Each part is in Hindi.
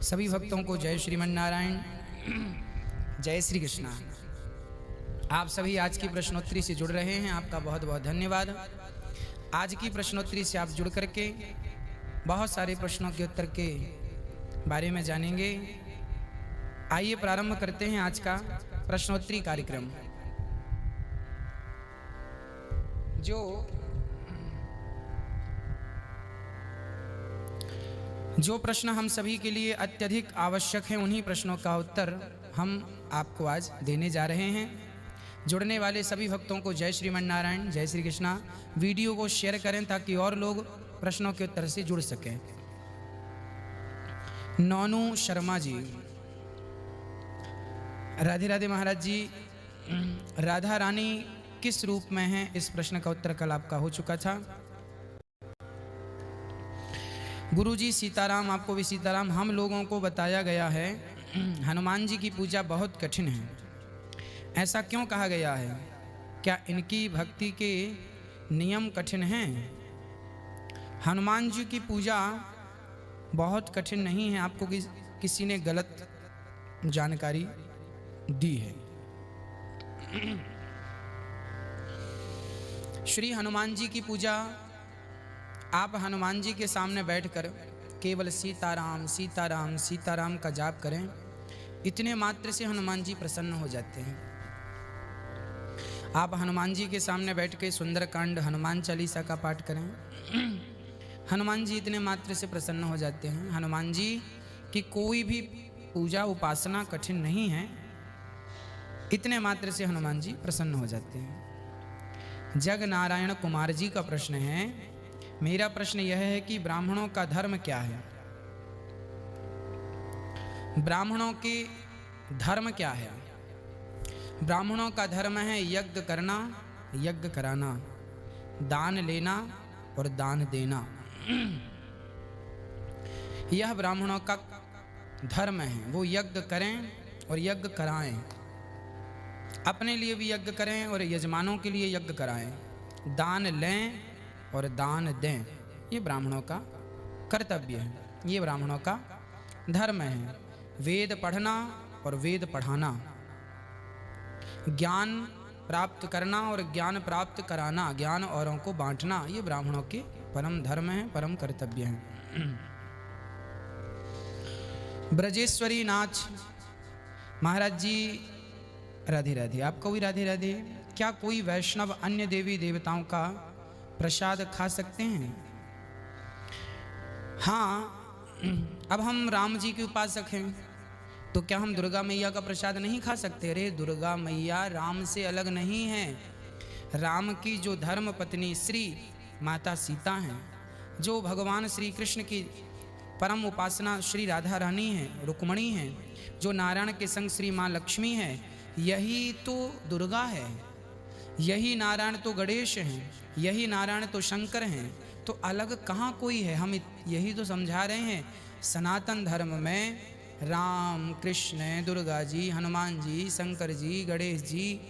सभी भक्तों को जय श्रीमन नारायण, जय श्री कृष्णा। आप सभी आज की प्रश्नोत्तरी से जुड़ रहे हैं, आपका बहुत बहुत धन्यवाद। आज की प्रश्नोत्तरी से आप जुड़ करके बहुत सारे प्रश्नों के उत्तर के बारे में जानेंगे। आइए प्रारंभ करते हैं आज का प्रश्नोत्तरी कार्यक्रम। जो प्रश्न हम सभी के लिए अत्यधिक आवश्यक हैं, उन्हीं प्रश्नों का उत्तर हम आपको आज देने जा रहे हैं। जुड़ने वाले सभी भक्तों को जय श्रीमन नारायण, जय श्री कृष्णा। वीडियो को शेयर करें ताकि और लोग प्रश्नों के उत्तर से जुड़ सकें। नोनू शर्मा जी, राधे राधे महाराज जी। राधा रानी किस रूप में है, इस प्रश्न का उत्तर कल आपका हो चुका था। गुरुजी सीताराम, आपको भी सीताराम। हम लोगों को बताया गया है हनुमान जी की पूजा बहुत कठिन है, ऐसा क्यों कहा गया है? क्या इनकी भक्ति के नियम कठिन हैं? हनुमान जी की पूजा बहुत कठिन नहीं है, आपको किसी ने गलत जानकारी दी है। श्री हनुमान जी की पूजा आप हनुमान जी के सामने बैठकर केवल सीताराम सीताराम सीताराम का जाप करें, इतने मात्र से हनुमान जी प्रसन्न हो जाते हैं। आप हनुमान जी के सामने बैठ के सुंदरकांड, हनुमान चालीसा का पाठ करें, हनुमान जी इतने मात्र से प्रसन्न हो जाते हैं। हनुमान जी की कोई भी पूजा उपासना कठिन नहीं है, इतने मात्र से हनुमान जी प्रसन्न हो जाते हैं। जग नारायण कुमार जी का प्रश्न है, मेरा प्रश्न यह है कि ब्राह्मणों का धर्म क्या है? ब्राह्मणों के धर्म क्या है? ब्राह्मणों का धर्म है यज्ञ करना, यज्ञ कराना, दान लेना और दान देना। यह ब्राह्मणों का धर्म है। वो यज्ञ करें और यज्ञ कराएं, अपने लिए भी यज्ञ करें और यजमानों के लिए यज्ञ कराएं, दान लें और दान दें। ये ब्राह्मणों का कर्तव्य है, ये ब्राह्मणों का धर्म है। वेद पढ़ना और वेद पढ़ाना, ज्ञान प्राप्त करना और ज्ञान प्राप्त कराना, ज्ञान औरों को बांटना, ये ब्राह्मणों के परम धर्म है, परम कर्तव्य है। ब्रजेश्वरी नाथ महाराज जी, राधे राधे। आपको भी राधे राधे। क्या कोई वैष्णव अन्य देवी देवताओं का प्रसाद खा सकते हैं? हाँ, अब हम राम जी के उपासक हैं तो क्या हम दुर्गा मैया का प्रसाद नहीं खा सकते? अरे दुर्गा मैया राम से अलग नहीं है। राम की जो धर्म पत्नी श्री माता सीता हैं, जो भगवान श्री कृष्ण की परम उपासना श्री राधा रानी है, रुक्मणी हैं, जो नारायण के संग श्री माँ लक्ष्मी है, यही तो दुर्गा है। यही नारायण तो गणेश हैं, यही नारायण तो शंकर हैं, तो अलग कहाँ कोई है? हम यही तो समझा रहे हैं। सनातन धर्म में राम कृष्ण, दुर्गा जी, हनुमान जी, शंकर जी, गणेश जी,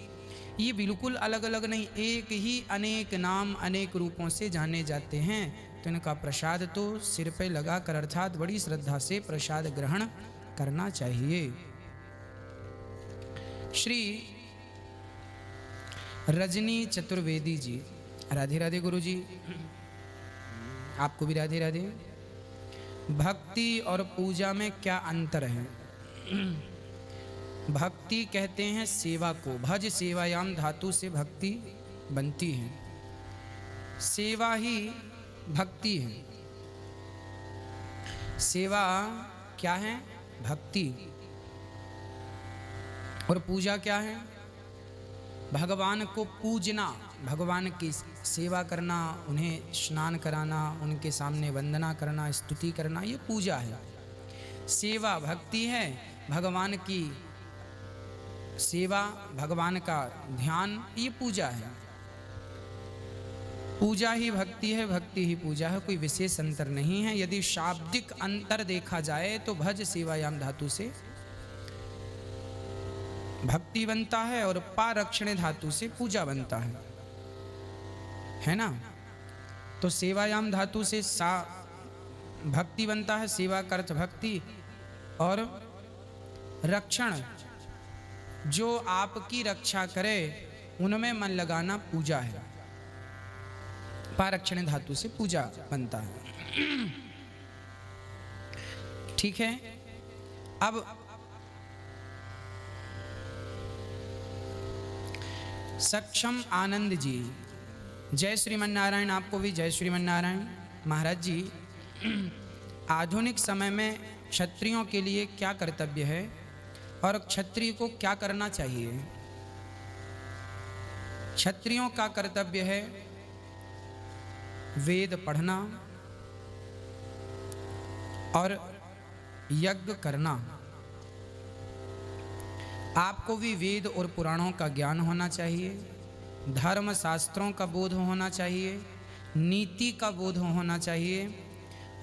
ये बिल्कुल अलग अलग नहीं, एक ही अनेक नाम अनेक रूपों से जाने जाते हैं। तो इनका प्रसाद तो सिर पे लगा कर अर्थात बड़ी श्रद्धा से प्रसाद ग्रहण करना चाहिए। श्री रजनी चतुर्वेदी जी, राधे राधे गुरु जी। आपको भी राधे राधे। भक्ति और पूजा में क्या अंतर है? भक्ति कहते हैं सेवा को, भज सेवायाम धातु से भक्ति बनती है, सेवा ही भक्ति है। सेवा क्या है? भक्ति। और पूजा क्या है? भगवान को पूजना, भगवान की सेवा करना, उन्हें स्नान कराना, उनके सामने वंदना करना, स्तुति करना, ये पूजा है। सेवा भक्ति है, भगवान की सेवा, भगवान का ध्यान, ये पूजा है। पूजा ही भक्ति है, भक्ति ही पूजा है, कोई विशेष अंतर नहीं है। यदि शाब्दिक अंतर देखा जाए तो भज सेवायाम धातु से भक्ति बनता है और पारक्षणे धातु से पूजा बनता है ना। तो सेवायाम धातु से सा भक्ति बनता है, सेवा का अर्थ भक्ति, और रक्षण, जो आपकी रक्षा करे उनमें मन लगाना पूजा है। पारक्षण धातु से पूजा बनता है। ठीक है। अब सक्षम आनंद जी, जय श्रीमन नारायण, आपको भी जय श्रीमन नारायण। महाराज जी, आधुनिक समय में क्षत्रियों के लिए क्या कर्तव्य है और क्षत्रिय को क्या करना चाहिए? क्षत्रियों का कर्तव्य है वेद पढ़ना और यज्ञ करना। आपको भी वेद और पुराणों का ज्ञान होना चाहिए, धर्म शास्त्रों का बोध होना चाहिए, नीति का बोध होना चाहिए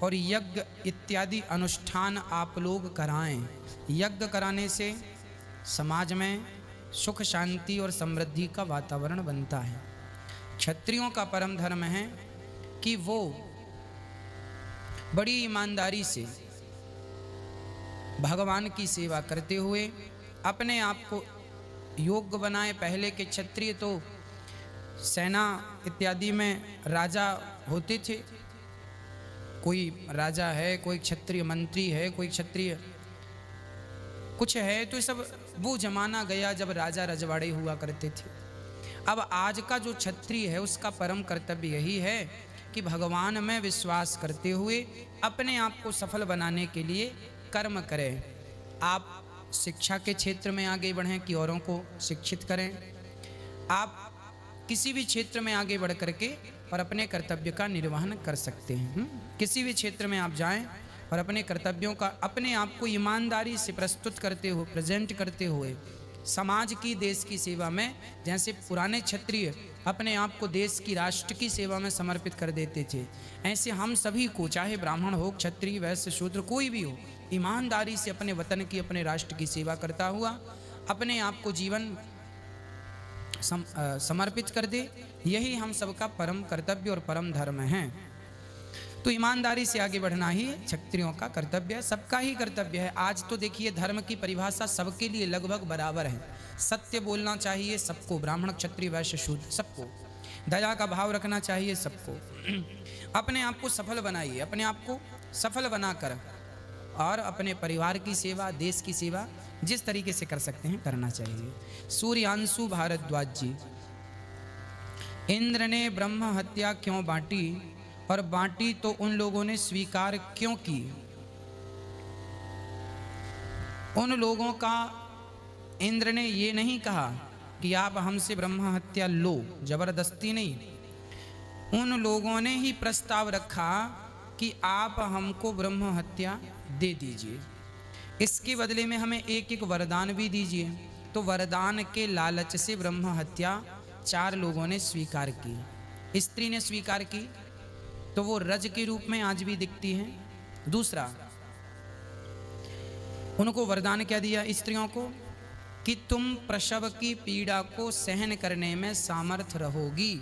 और यज्ञ इत्यादि अनुष्ठान आप लोग कराएं। यज्ञ कराने से समाज में सुख शांति और समृद्धि का वातावरण बनता है। क्षत्रियों का परम धर्म है कि वो बड़ी ईमानदारी से भगवान की सेवा करते हुए अपने आप को योग्य बनाए। पहले के क्षत्रिय तो सेना इत्यादि में राजा होते थे। कोई राजा है, कोई क्षत्रिय मंत्री है, कोई क्षत्रिय कुछ है, तो सब वो जमाना गया जब राजा रजवाड़े हुआ करते थे। अब आज का जो क्षत्रिय है उसका परम कर्तव्य यही है कि भगवान में विश्वास करते हुए अपने आप को सफल बनाने के लिए कर्म करें। आप शिक्षा के क्षेत्र में आगे बढ़ें कि औरों को शिक्षित करें। आप किसी भी क्षेत्र में आगे बढ़ करके और अपने कर्तव्य का निर्वहन कर सकते हैं। किसी भी क्षेत्र में आप जाएं और अपने कर्तव्यों का अपने आप को ईमानदारी से प्रस्तुत करते हुए, प्रेजेंट करते हुए समाज की, देश की सेवा में, जैसे पुराने क्षत्रिय अपने आप को देश की, राष्ट्र की सेवा में समर्पित कर देते थे, ऐसे हम सभी को, चाहे ब्राह्मण हो, क्षत्रिय, वैश्य, शूद्र, कोई भी हो, ईमानदारी से अपने वतन की, अपने राष्ट्र की सेवा करता हुआ अपने आप को जीवन समर्पित कर दे। यही हम सबका परम कर्तव्य और परम धर्म है। तो ईमानदारी से आगे बढ़ना ही क्षत्रियों का कर्तव्य है, सबका ही कर्तव्य है। आज तो देखिए धर्म की परिभाषा सबके लिए लगभग बराबर है। सत्य बोलना चाहिए सबको, ब्राह्मण, क्षत्रिय, वैश्य, शूद्र सबको। दया का भाव रखना चाहिए सबको। अपने आप को सफल बनाइए, अपने आप को सफल बनाकर और अपने परिवार की सेवा, देश की सेवा जिस तरीके से कर सकते हैं करना चाहिए। सूर्यांशु भारद्वाज जी, इंद्र ने ब्रह्म हत्या क्यों बांटी और बांटी तो उन लोगों ने स्वीकार क्यों की? उन लोगों का इंद्र ने ये नहीं कहा कि आप हमसे ब्रह्म हत्या लो, जबरदस्ती नहीं। उन लोगों ने ही प्रस्ताव रखा कि आप हमको ब्रह्म हत्या दे दीजिए, इसके बदले में हमें एक एक वरदान भी दीजिए। तो वरदान के लालच से ब्रह्म हत्या 4 लोगों ने स्वीकार की। स्त्री ने स्वीकार की तो वो रज के रूप में आज भी दिखती है। दूसरा, उनको वरदान क्या दिया स्त्रियों को कि तुम प्रसव की पीड़ा को सहन करने में सामर्थ रहोगी।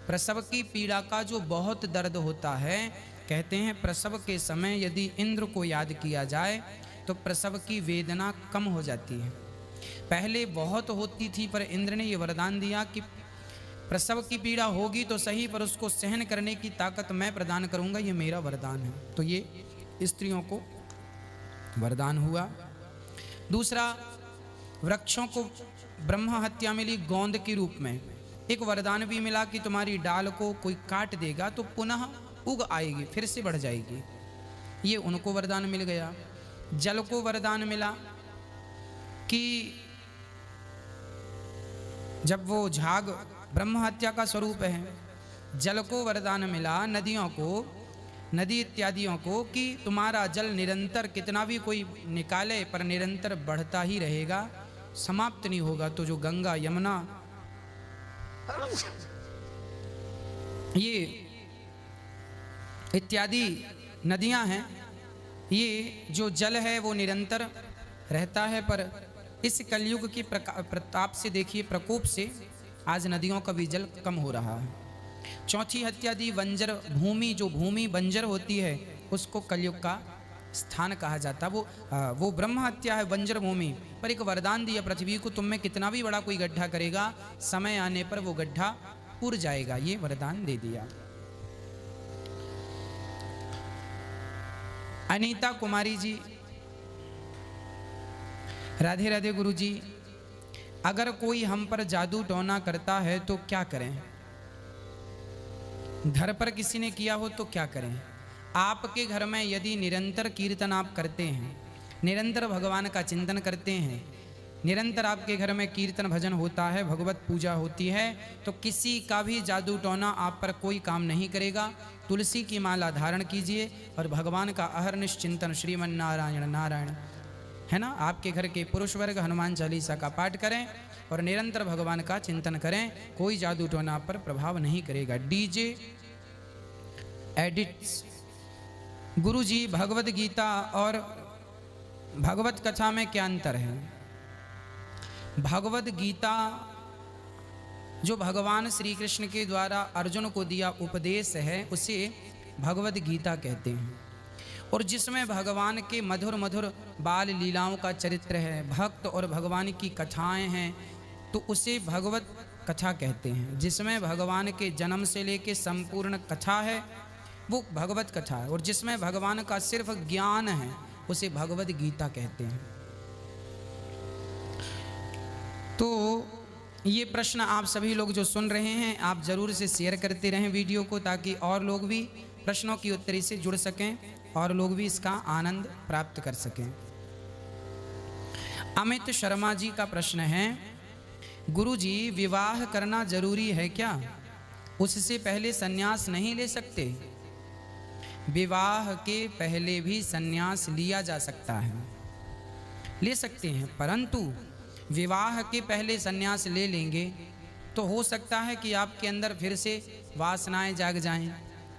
प्रसव की पीड़ा का जो बहुत दर्द होता है, कहते हैं प्रसव के समय यदि इंद्र को याद किया जाए तो प्रसव की वेदना कम हो जाती है। पहले बहुत होती थी, पर इंद्र ने ये वरदान दिया कि प्रसव की पीड़ा होगी तो सही, पर उसको सहन करने की ताकत मैं प्रदान करूंगा, ये मेरा वरदान है। तो ये स्त्रियों को वरदान हुआ। दूसरा, वृक्षों को ब्रह्म हत्या मिली गोंद के रूप में। एक वरदान भी मिला कि तुम्हारी डाल को कोई काट देगा तो पुनः उग आएगी, फिर से बढ़ जाएगी। ये उनको वरदान मिल गया। जल को वरदान मिला कि जब वो झाग ब्रह्म हत्या का स्वरूप है, जल को वरदान मिला, नदियों को, नदी इत्यादियों को कि तुम्हारा जल निरंतर कितना भी कोई निकाले पर निरंतर बढ़ता ही रहेगा, समाप्त नहीं होगा। तो जो गंगा, यमुना, ये इत्यादि नदियां हैं, ये जो जल है वो निरंतर रहता है। पर इस कलयुग की प्रताप से, देखिए प्रकोप से, आज नदियों का भी जल कम हो रहा है। चौथी हत्या दी बंजर भूमि, जो भूमि बंजर होती है उसको कलयुग का स्थान कहा जाता। वो ब्रह्म हत्या है बंजर भूमि पर एक वरदान दिया पृथ्वी को, तुम में कितना भी बड़ा कोई गड्ढा करेगा समय आने पर वो गड्ढा पुर जाएगा, ये वरदान दे दिया। अनीता कुमारी जी, राधे राधे गुरु जी। अगर कोई हम पर जादू टोना करता है तो क्या करें? घर पर किसी ने किया हो तो क्या करें? आपके घर में यदि निरंतर कीर्तन आप करते हैं, निरंतर भगवान का चिंतन करते हैं, निरंतर आपके घर में कीर्तन भजन होता है, भगवत पूजा होती है, तो किसी का भी जादू टोना आप पर कोई काम नहीं करेगा। तुलसी की माला धारण कीजिए और भगवान का अहर्निश चिंतन श्रीमन नारायण नारायण, है ना, आपके घर के पुरुष वर्ग हनुमान चालीसा का पाठ करें और निरंतर भगवान का चिंतन करें, कोई जादू टोना आप पर प्रभाव नहीं करेगा। डीजे एडिट्स, गुरु जी भगवत गीता और भगवत कथा में क्या अंतर है? भगवत गीता जो भगवान श्री कृष्ण के द्वारा अर्जुन को दिया उपदेश है उसे भगवत गीता कहते हैं, और जिसमें भगवान के मधुर मधुर बाल लीलाओं का चरित्र है, भक्त और भगवान की कथाएं हैं, तो उसे भगवत कथा कहते हैं। जिसमें भगवान के जन्म से लेके संपूर्ण कथा है वो भगवत कथा है, और जिसमें भगवान का सिर्फ ज्ञान है उसे भगवत गीता कहते हैं। तो ये प्रश्न आप सभी लोग जो सुन रहे हैं आप जरूर से शेयर करते रहें वीडियो को, ताकि और लोग भी प्रश्नों की उत्तरी से जुड़ सकें और लोग भी इसका आनंद प्राप्त कर सकें। अमित शर्मा जी का प्रश्न है, गुरुजी विवाह करना जरूरी है क्या? उससे पहले सन्यास नहीं ले सकते? विवाह के पहले भी सन्यास लिया जा सकता है, ले सकते हैं, परंतु विवाह के पहले सन्यास ले लेंगे तो हो सकता है कि आपके अंदर फिर से वासनाएं जाग जाएं।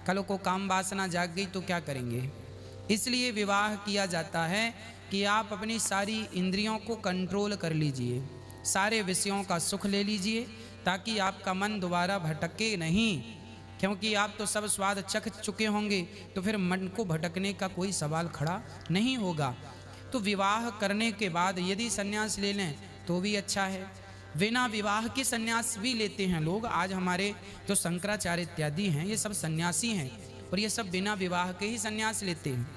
कल को काम वासना जाग गई तो क्या करेंगे? इसलिए विवाह किया जाता है कि आप अपनी सारी इंद्रियों को कंट्रोल कर लीजिए, सारे विषयों का सुख ले लीजिए, ताकि आपका मन दोबारा भटके नहीं, क्योंकि आप तो सब स्वाद चख चुके होंगे, तो फिर मन को भटकने का कोई सवाल खड़ा नहीं होगा। तो विवाह करने के बाद यदि सन्यास ले लें तो भी अच्छा है, बिना विवाह के सन्यास भी लेते हैं लोग। आज हमारे जो शंकराचार्य इत्यादि हैं ये सब सन्यासी हैं, और ये सब बिना विवाह के ही सन्यास लेते हैं।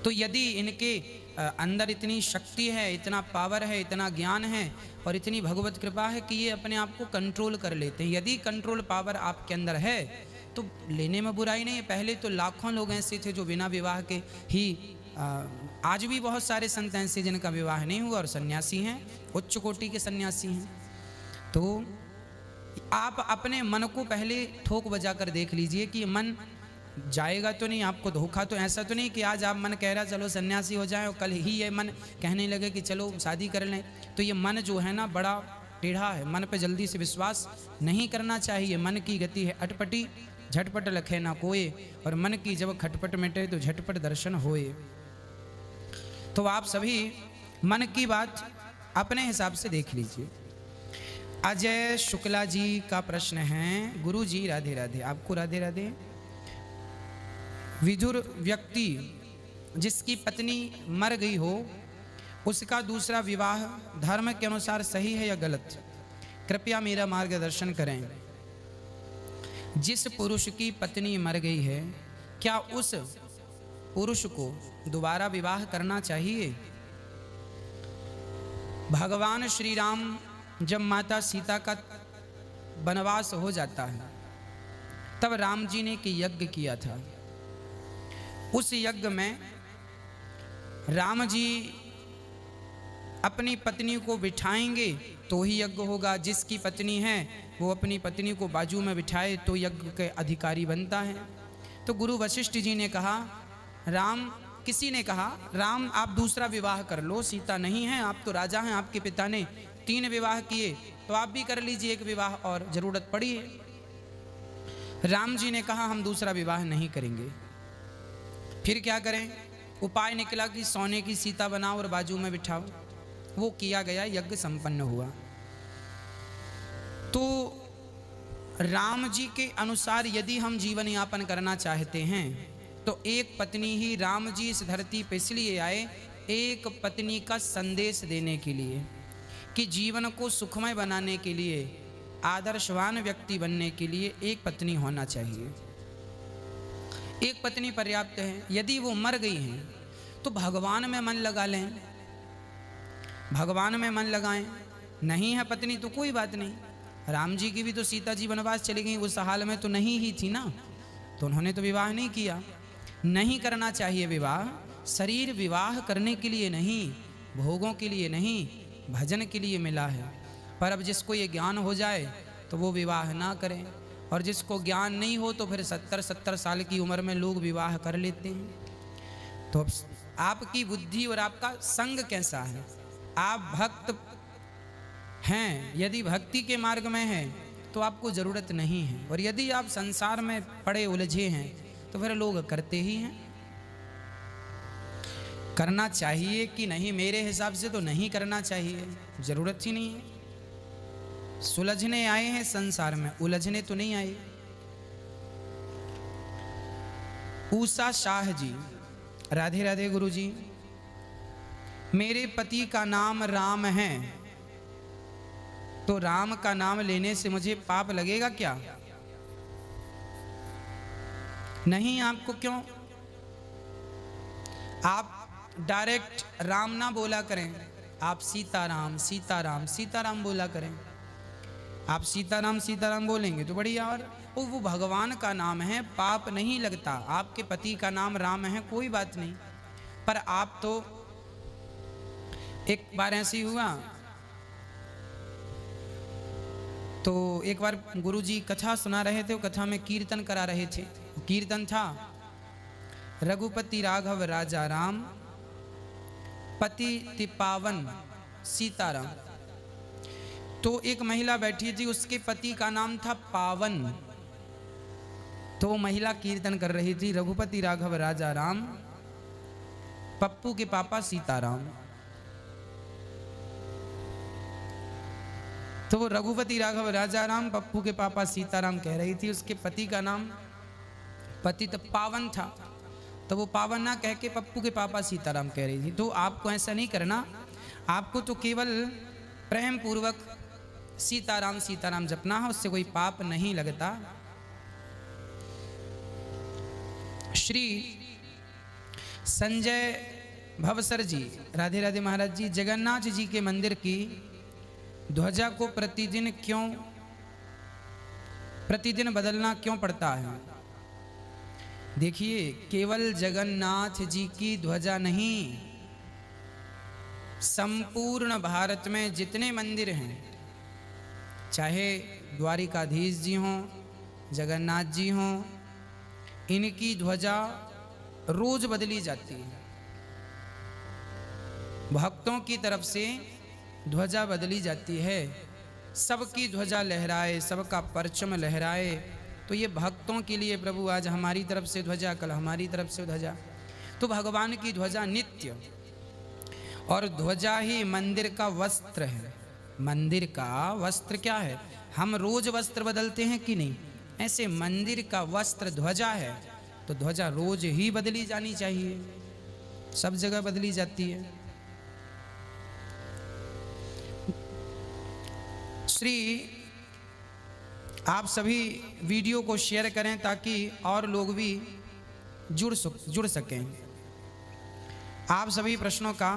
तो यदि इनके अंदर इतनी शक्ति है, इतना पावर है, इतना ज्ञान है और इतनी भगवत कृपा है कि ये अपने आप को कंट्रोल कर लेते हैं, यदि कंट्रोल पावर आपके अंदर है तो लेने में बुराई नहीं है। पहले तो लाखों लोग ऐसे थे जो बिना विवाह के ही, आज भी बहुत सारे संत ऐसे जिनका विवाह नहीं हुआ और सन्यासी हैं, उच्च कोटि के सन्यासी हैं। तो आप अपने मन को पहले ठोक बजा कर देख लीजिए कि मन जाएगा तो नहीं, आपको धोखा तो ऐसा तो नहीं कि आज आप मन कह रहा चलो सन्यासी हो जाए और कल ही ये मन कहने लगे कि चलो शादी कर लें। तो ये मन जो है ना बड़ा टेढ़ा है, मन पे जल्दी से विश्वास नहीं करना चाहिए। मन की गति है अटपटी, झटपट लखे ना कोए, और मन की जब खटपट मिटे तो झटपट दर्शन होए। तो आप सभी मन की बात अपने हिसाब से देख लीजिए। अजय शुक्ला जी का प्रश्न है, गुरु जी राधे राधे। आपको राधे राधे। विधुर व्यक्ति जिसकी पत्नी मर गई हो उसका दूसरा विवाह धर्म के अनुसार सही है या गलत? कृपया मेरा मार्गदर्शन करें। जिस पुरुष की पत्नी मर गई है क्या उस पुरुष को दोबारा विवाह करना चाहिए? भगवान श्री राम जब माता सीता का वनवास हो जाता है तब राम जी ने एक यज्ञ किया था। उस यज्ञ में राम जी अपनी पत्नी को बिठाएंगे तो ही यज्ञ होगा। जिसकी पत्नी है वो अपनी पत्नी को बाजू में बिठाए तो यज्ञ के अधिकारी बनता है। तो गुरु वशिष्ठ जी ने कहा, किसी ने कहा राम आप दूसरा विवाह कर लो, सीता नहीं है, आप तो राजा हैं, आपके पिता ने 3 विवाह किए तो आप भी कर लीजिए एक विवाह और जरूरत पड़ी है। राम जी ने कहा हम दूसरा विवाह नहीं करेंगे। फिर क्या करें? उपाय निकला कि सोने की सीता बनाओ और बाजू में बिठाओ। वो किया गया, यज्ञ संपन्न हुआ। तो राम जी के अनुसार यदि हम जीवन यापन करना चाहते हैं तो एक पत्नी ही राम जी इस धरती पर इसलिए आए, एक पत्नी का संदेश देने के लिए, कि जीवन को सुखमय बनाने के लिए, आदर्शवान व्यक्ति बनने के लिए एक पत्नी होना चाहिए। एक पत्नी पर्याप्त है। यदि वो मर गई हैं तो भगवान में मन लगा लें, भगवान में मन लगाएं। नहीं है पत्नी तो कोई बात नहीं। राम जी की भी तो सीता जी वनवास चली गई, उस हाल में तो नहीं ही थी ना, तो उन्होंने तो विवाह नहीं किया। नहीं करना चाहिए विवाह। शरीर विवाह करने के लिए नहीं, भोगों के लिए नहीं, भजन के लिए मिला है। पर अब जिसको ये ज्ञान हो जाए तो वो विवाह ना करें, और जिसको ज्ञान नहीं हो तो फिर 70-70 साल की उम्र में लोग विवाह कर लेते हैं। तो आपकी बुद्धि और आपका संग कैसा है? आप भक्त हैं, यदि भक्ति के मार्ग में हैं तो आपको ज़रूरत नहीं है, और यदि आप संसार में पड़े उलझे हैं तो फिर लोग करते ही हैं। करना चाहिए कि नहीं? मेरे हिसाब से तो नहीं करना चाहिए, ज़रूरत ही नहीं है। सुलझने आए हैं संसार में, उलझने तो नहीं आए। ऊषा शाह जी, राधे राधे गुरु जी। मेरे पति का नाम राम है, तो राम का नाम लेने से मुझे पाप लगेगा क्या? नहीं। आपको क्यों? आप डायरेक्ट राम ना बोला करें, आप सीताराम सीताराम सीताराम बोला करें। आप सीताराम सीताराम बोलेंगे तो बढ़िया। और वो भगवान का नाम है, पाप नहीं लगता। आपके पति का नाम राम है, कोई बात नहीं। पर आप तो, एक बार ऐसे ही हुआ, तो एक बार गुरुजी कथा सुना रहे थे, वो कथा में कीर्तन करा रहे थे। कीर्तन था, रघुपति राघव राजा राम, पति तिपावन सीताराम। तो एक महिला बैठी थी, उसके पति का नाम था पावन। तो वो महिला कीर्तन कर रही थी, रघुपति राघव राजा राम, पप्पू के पापा सीताराम। तो वो रघुपति राघव राजा राम, पप्पू के पापा सीताराम कह रही थी। उसके पति का नाम, पति तो पावन था, तो वो पावन ना कह के पप्पू के पापा सीताराम कह रही थी। तो आपको ऐसा नहीं करना, आपको तो केवल प्रेम पूर्वक सीताराम सीताराम जपना है, उससे कोई पाप नहीं लगता। श्री संजय भवसर जी, राधे राधे महाराज जी, जगन्नाथ जी के मंदिर की ध्वजा को प्रतिदिन बदलना क्यों पड़ता है? देखिए, केवल जगन्नाथ जी की ध्वजा नहीं, संपूर्ण भारत में जितने मंदिर हैं, चाहे द्वारिकाधीश जी हों, जगन्नाथ जी हों, इनकी ध्वजा रोज बदली जाती है। भक्तों की तरफ से ध्वजा बदली जाती है। सबकी ध्वजा लहराए, सबका परचम लहराए। तो ये भक्तों के लिए प्रभु आज हमारी तरफ से ध्वजा, कल हमारी तरफ से ध्वजा। तो भगवान की ध्वजा नित्य, और ध्वजा ही मंदिर का वस्त्र है। मंदिर का वस्त्र क्या है? हम रोज वस्त्र बदलते हैं कि नहीं? ऐसे मंदिर का वस्त्र ध्वजा है, तो ध्वजा रोज ही बदली जानी चाहिए। सब जगह बदली जाती है। श्री आप सभी वीडियो को शेयर करें ताकि और लोग भी जुड़ सकें। आप सभी प्रश्नों का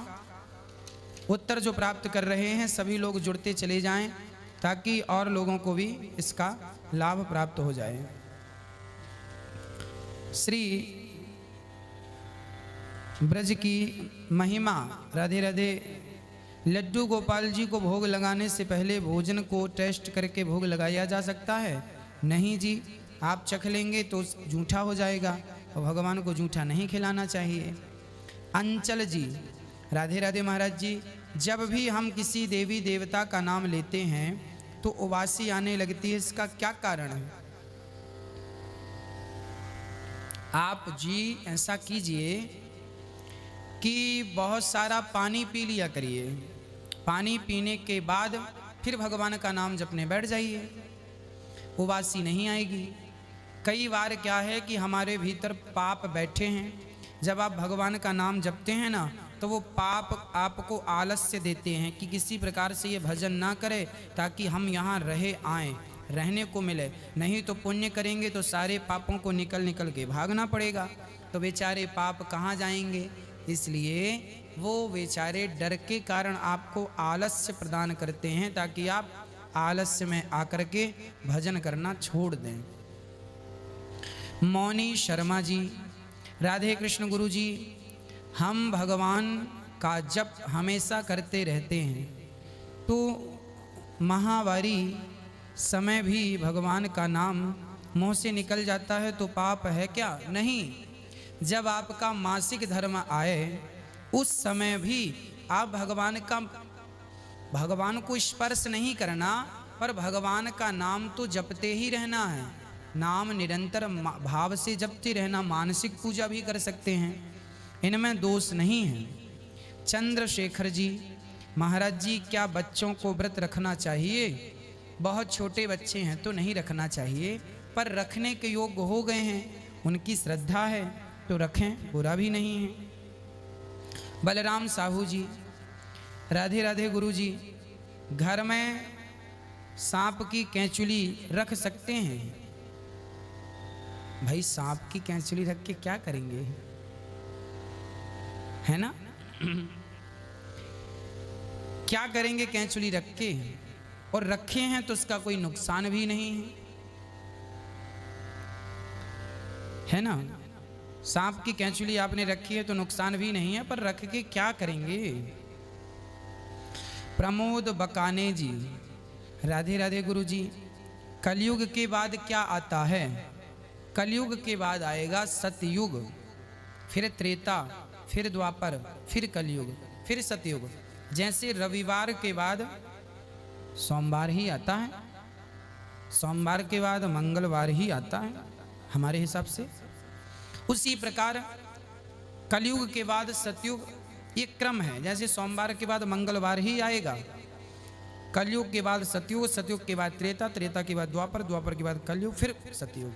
उत्तर जो प्राप्त कर रहे हैं, सभी लोग जुड़ते चले जाएं ताकि और लोगों को भी इसका लाभ प्राप्त हो जाए। श्री ब्रज की महिमा, राधे राधे। लड्डू गोपाल जी को भोग लगाने से पहले भोजन को टेस्ट करके भोग लगाया जा सकता है? नहीं जी, आप चख लेंगे तो जूठा हो जाएगा, और भगवान को जूठा नहीं खिलाना चाहिए। अंचल जी, राधे राधे महाराज जी, जब भी हम किसी देवी देवता का नाम लेते हैं तो उबासी आने लगती है, इसका क्या कारण है? आप जी ऐसा कीजिए कि बहुत सारा पानी पी लिया करिए। पानी पीने के बाद फिर भगवान का नाम जपने बैठ जाइए, उबासी नहीं आएगी। कई बार क्या है कि हमारे भीतर पाप बैठे हैं, जब आप भगवान का नाम जपते हैं ना तो वो पाप आपको आलस्य देते हैं कि किसी प्रकार से ये भजन ना करे ताकि हम यहाँ रहने को मिले, नहीं तो पुण्य करेंगे तो सारे पापों को निकल के भागना पड़ेगा, तो बेचारे पाप कहाँ जाएंगे। इसलिए वो बेचारे डर के कारण आपको आलस्य प्रदान करते हैं ताकि आप आलस्य में आकर के भजन करना छोड़ दें। मौनी शर्मा जी, राधे कृष्ण गुरु जी, हम भगवान का जप हमेशा करते रहते हैं, तो महावारी समय भी भगवान का नाम मुँह से निकल जाता है तो पाप है क्या? नहीं। जब आपका मासिक धर्म आए उस समय भी आप भगवान को स्पर्श नहीं करना, पर भगवान का नाम तो जपते ही रहना है। नाम निरंतर भाव से जपते रहना, मानसिक पूजा भी कर सकते हैं, इनमें दोष नहीं है। चंद्रशेखर जी, महाराज जी क्या बच्चों को व्रत रखना चाहिए? बहुत छोटे बच्चे हैं तो नहीं रखना चाहिए, पर रखने के योग्य हो गए हैं, उनकी श्रद्धा है तो रखें, बुरा भी नहीं है। बलराम साहू जी, राधे राधे गुरु जी, घर में सांप की कैंचुली रख सकते हैं? भाई सांप की कैंचुली रख के क्या करेंगे, है ना? क्या करेंगे कैंचुली रख के? और रखे हैं तो उसका कोई नुकसान भी नहीं है ना? सांप की कैंचुली आपने रखी है तो नुकसान भी नहीं है, पर रख के क्या करेंगे? प्रमोद बकाने जी, राधे राधे गुरु जी, कलयुग के बाद क्या आता है? कलयुग के बाद आएगा सतयुग, फिर त्रेता, फिर द्वापर, फिर कलयुग, फिर सतयुग। जैसे रविवार के बाद सोमवार ही आता है, सोमवार के बाद मंगलवार ही आता है हमारे हिसाब से, उसी प्रकार कलयुग के बाद सतयुग, ये क्रम है। जैसे सोमवार के बाद मंगलवार ही आएगा, कलयुग के बाद सतयुग, सतयुग के बाद त्रेता, त्रेता के बाद द्वापर, द्वापर के बाद कलयुग, फिर सतयुग,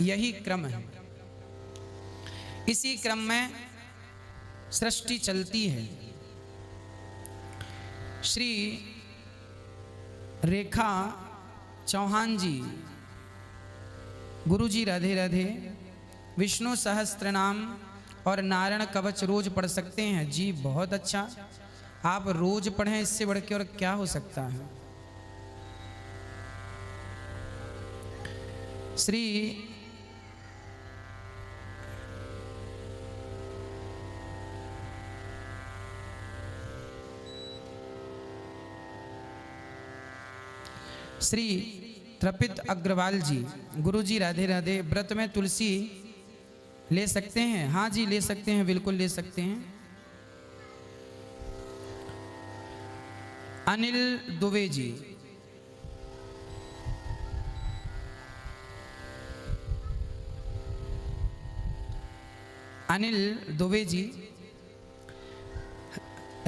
यही क्रम है। इसी क्रम में सृष्टि चलती है। श्री रेखा चौहान जी, गुरु जी राधे राधे, विष्णु सहस्त्र नाम और नारायण कवच रोज पढ़ सकते हैं? जी बहुत अच्छा, आप रोज पढ़ें, इससे बढ़ के और क्या हो सकता है। श्री श्री त्रिपित अग्रवाल जी, गुरु जी राधे राधे, व्रत में तुलसी ले सकते हैं? हाँ जी ले सकते हैं, बिल्कुल ले सकते हैं। अनिल दुबे जी, अनिल दुबे जी,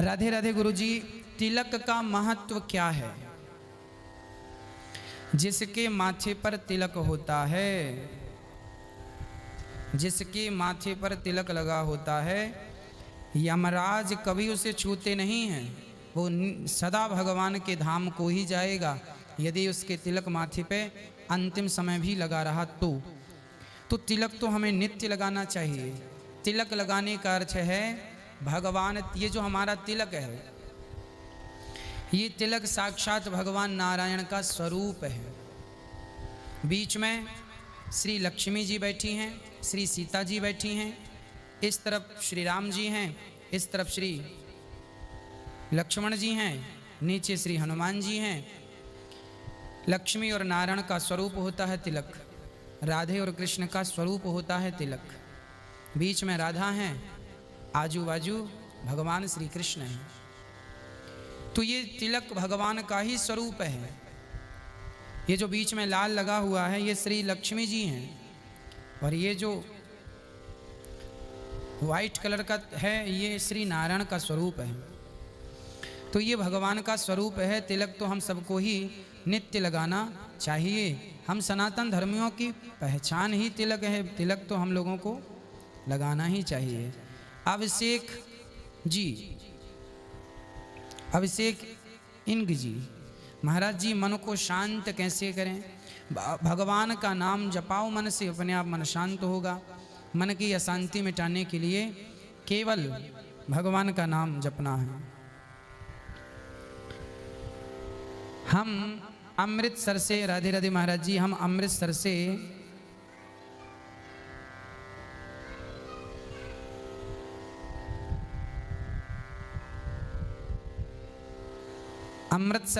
राधे राधे गुरु जी, तिलक का महत्व क्या है? जिसके माथे पर तिलक होता है, जिसके माथे पर तिलक लगा होता है, यमराज कभी उसे छूते नहीं हैं, वो सदा भगवान के धाम को ही जाएगा। यदि उसके तिलक माथे पे अंतिम समय भी लगा रहा तो तिलक तो हमें नित्य लगाना चाहिए। तिलक लगाने का अर्थ है भगवान, ये जो हमारा तिलक है, ये तिलक साक्षात भगवान नारायण का स्वरूप है। बीच में श्री लक्ष्मी जी बैठी हैं, श्री सीता जी बैठी हैं, इस तरफ श्री राम जी हैं, इस तरफ श्री लक्ष्मण जी हैं, नीचे श्री हनुमान जी हैं। लक्ष्मी और नारायण का स्वरूप होता है तिलक, राधे और कृष्ण का स्वरूप होता है तिलक। बीच में राधा हैं, आजू बाजू भगवान श्री कृष्ण हैं। तो ये तिलक भगवान का ही स्वरूप है। ये जो बीच में लाल लगा हुआ है ये श्री लक्ष्मी जी हैं, और ये जो वाइट कलर का है ये श्री नारायण का स्वरूप है। तो ये भगवान का स्वरूप है। तिलक तो हम सबको ही नित्य लगाना चाहिए। हम सनातन धर्मियों की पहचान ही तिलक है, तिलक तो हम लोगों को लगाना ही चाहिए। अभिषेक जी, अभिषेक इंग जी, महाराज जी मन को शांत कैसे करें? भगवान का नाम जपाओ मन से, अपने आप मन शांत होगा। मन की अशांति मिटाने के लिए केवल भगवान का नाम जपना है। हम अमृतसर से, राधे राधे महाराज जी, हम अमृतसर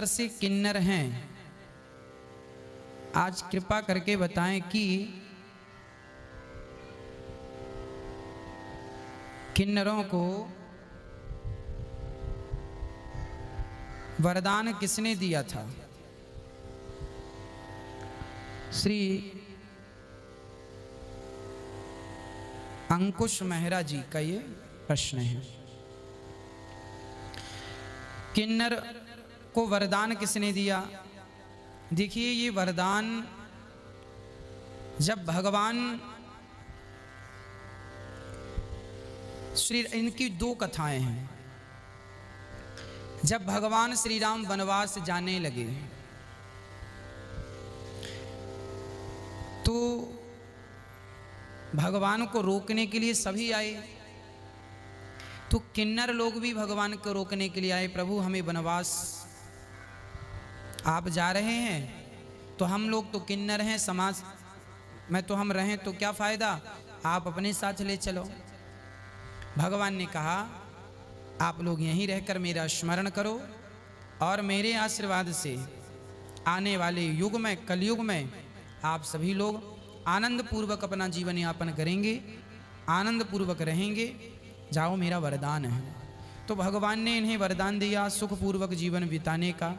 से किन्नर हैं। आज कृपा करके बताएं कि किन्नरों को वरदान किसने दिया था? श्री अंकुश मेहरा जी का ये प्रश्न है। किन्नर को वरदान किसने दिया? देखिए, ये वरदान जब भगवान श्री, इनकी दो कथाएं हैं। जब भगवान श्री राम वनवास जाने लगे तो भगवान को रोकने के लिए सभी आए, तो किन्नर लोग भी भगवान को रोकने के लिए आए। प्रभु, हमें वनवास, आप जा रहे हैं तो हम लोग तो किन्नर हैं, समाज में तो हम रहें तो क्या फ़ायदा, आप अपने साथ ले चलो। भगवान ने कहा, आप लोग यहीं रहकर मेरा स्मरण करो और मेरे आशीर्वाद से आने वाले युग में, कलयुग में, आप सभी लोग आनंद पूर्वक अपना जीवन यापन करेंगे, आनंद पूर्वक रहेंगे। जाओ, मेरा वरदान है। तो भगवान ने इन्हें वरदान दिया सुखपूर्वक जीवन बिताने का।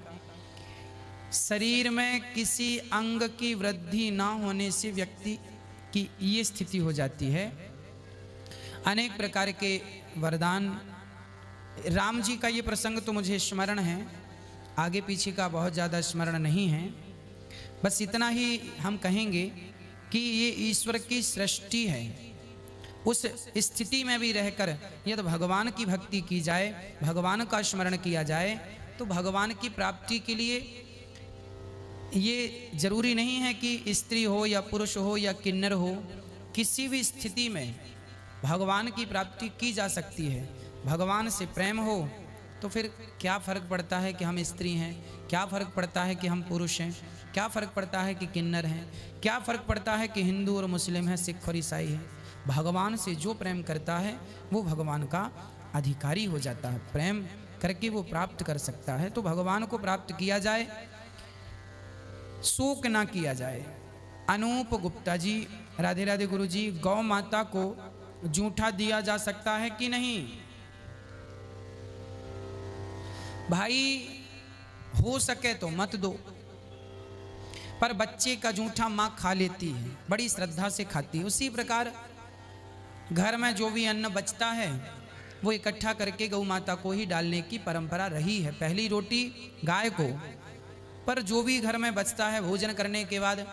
शरीर में किसी अंग की वृद्धि ना होने से व्यक्ति की ये स्थिति हो जाती है। अनेक प्रकार के वरदान, राम जी का ये प्रसंग तो मुझे स्मरण है, आगे पीछे का बहुत ज़्यादा स्मरण नहीं है। बस इतना ही हम कहेंगे कि ये ईश्वर की सृष्टि है। उस स्थिति में भी रहकर यदि भगवान की भक्ति की जाए, भगवान का स्मरण किया जाए, तो भगवान की प्राप्ति के लिए ये जरूरी नहीं है कि स्त्री हो या पुरुष हो या किन्नर हो, किसी भी स्थिति में भगवान की प्राप्ति की जा सकती है। भगवान से प्रेम हो तो फिर क्या फ़र्क पड़ता है कि हम स्त्री हैं, क्या फ़र्क पड़ता है कि हम पुरुष हैं, क्या फ़र्क पड़ता है कि किन्नर हैं, क्या फ़र्क पड़ता है कि हिंदू और मुस्लिम है, सिख और ईसाई है। भगवान से जो प्रेम करता है वो भगवान का अधिकारी हो जाता है, प्रेम करके वो प्राप्त कर सकता है। तो भगवान को प्राप्त किया जाए, शोक ना किया जाए। अनूप गुप्ता जी, राधे राधे गुरु जी, गौ माता को जूठा दिया जा सकता है कि नहीं? भाई, हो सके तो मत दो, पर बच्चे का जूठा माँ खा लेती है, बड़ी श्रद्धा से खाती है। उसी प्रकार घर में जो भी अन्न बचता है वो इकट्ठा करके गौ माता को ही डालने की परंपरा रही है। पहली रोटी गाय को, पर जो भी घर में बचता है भोजन करने के बाद,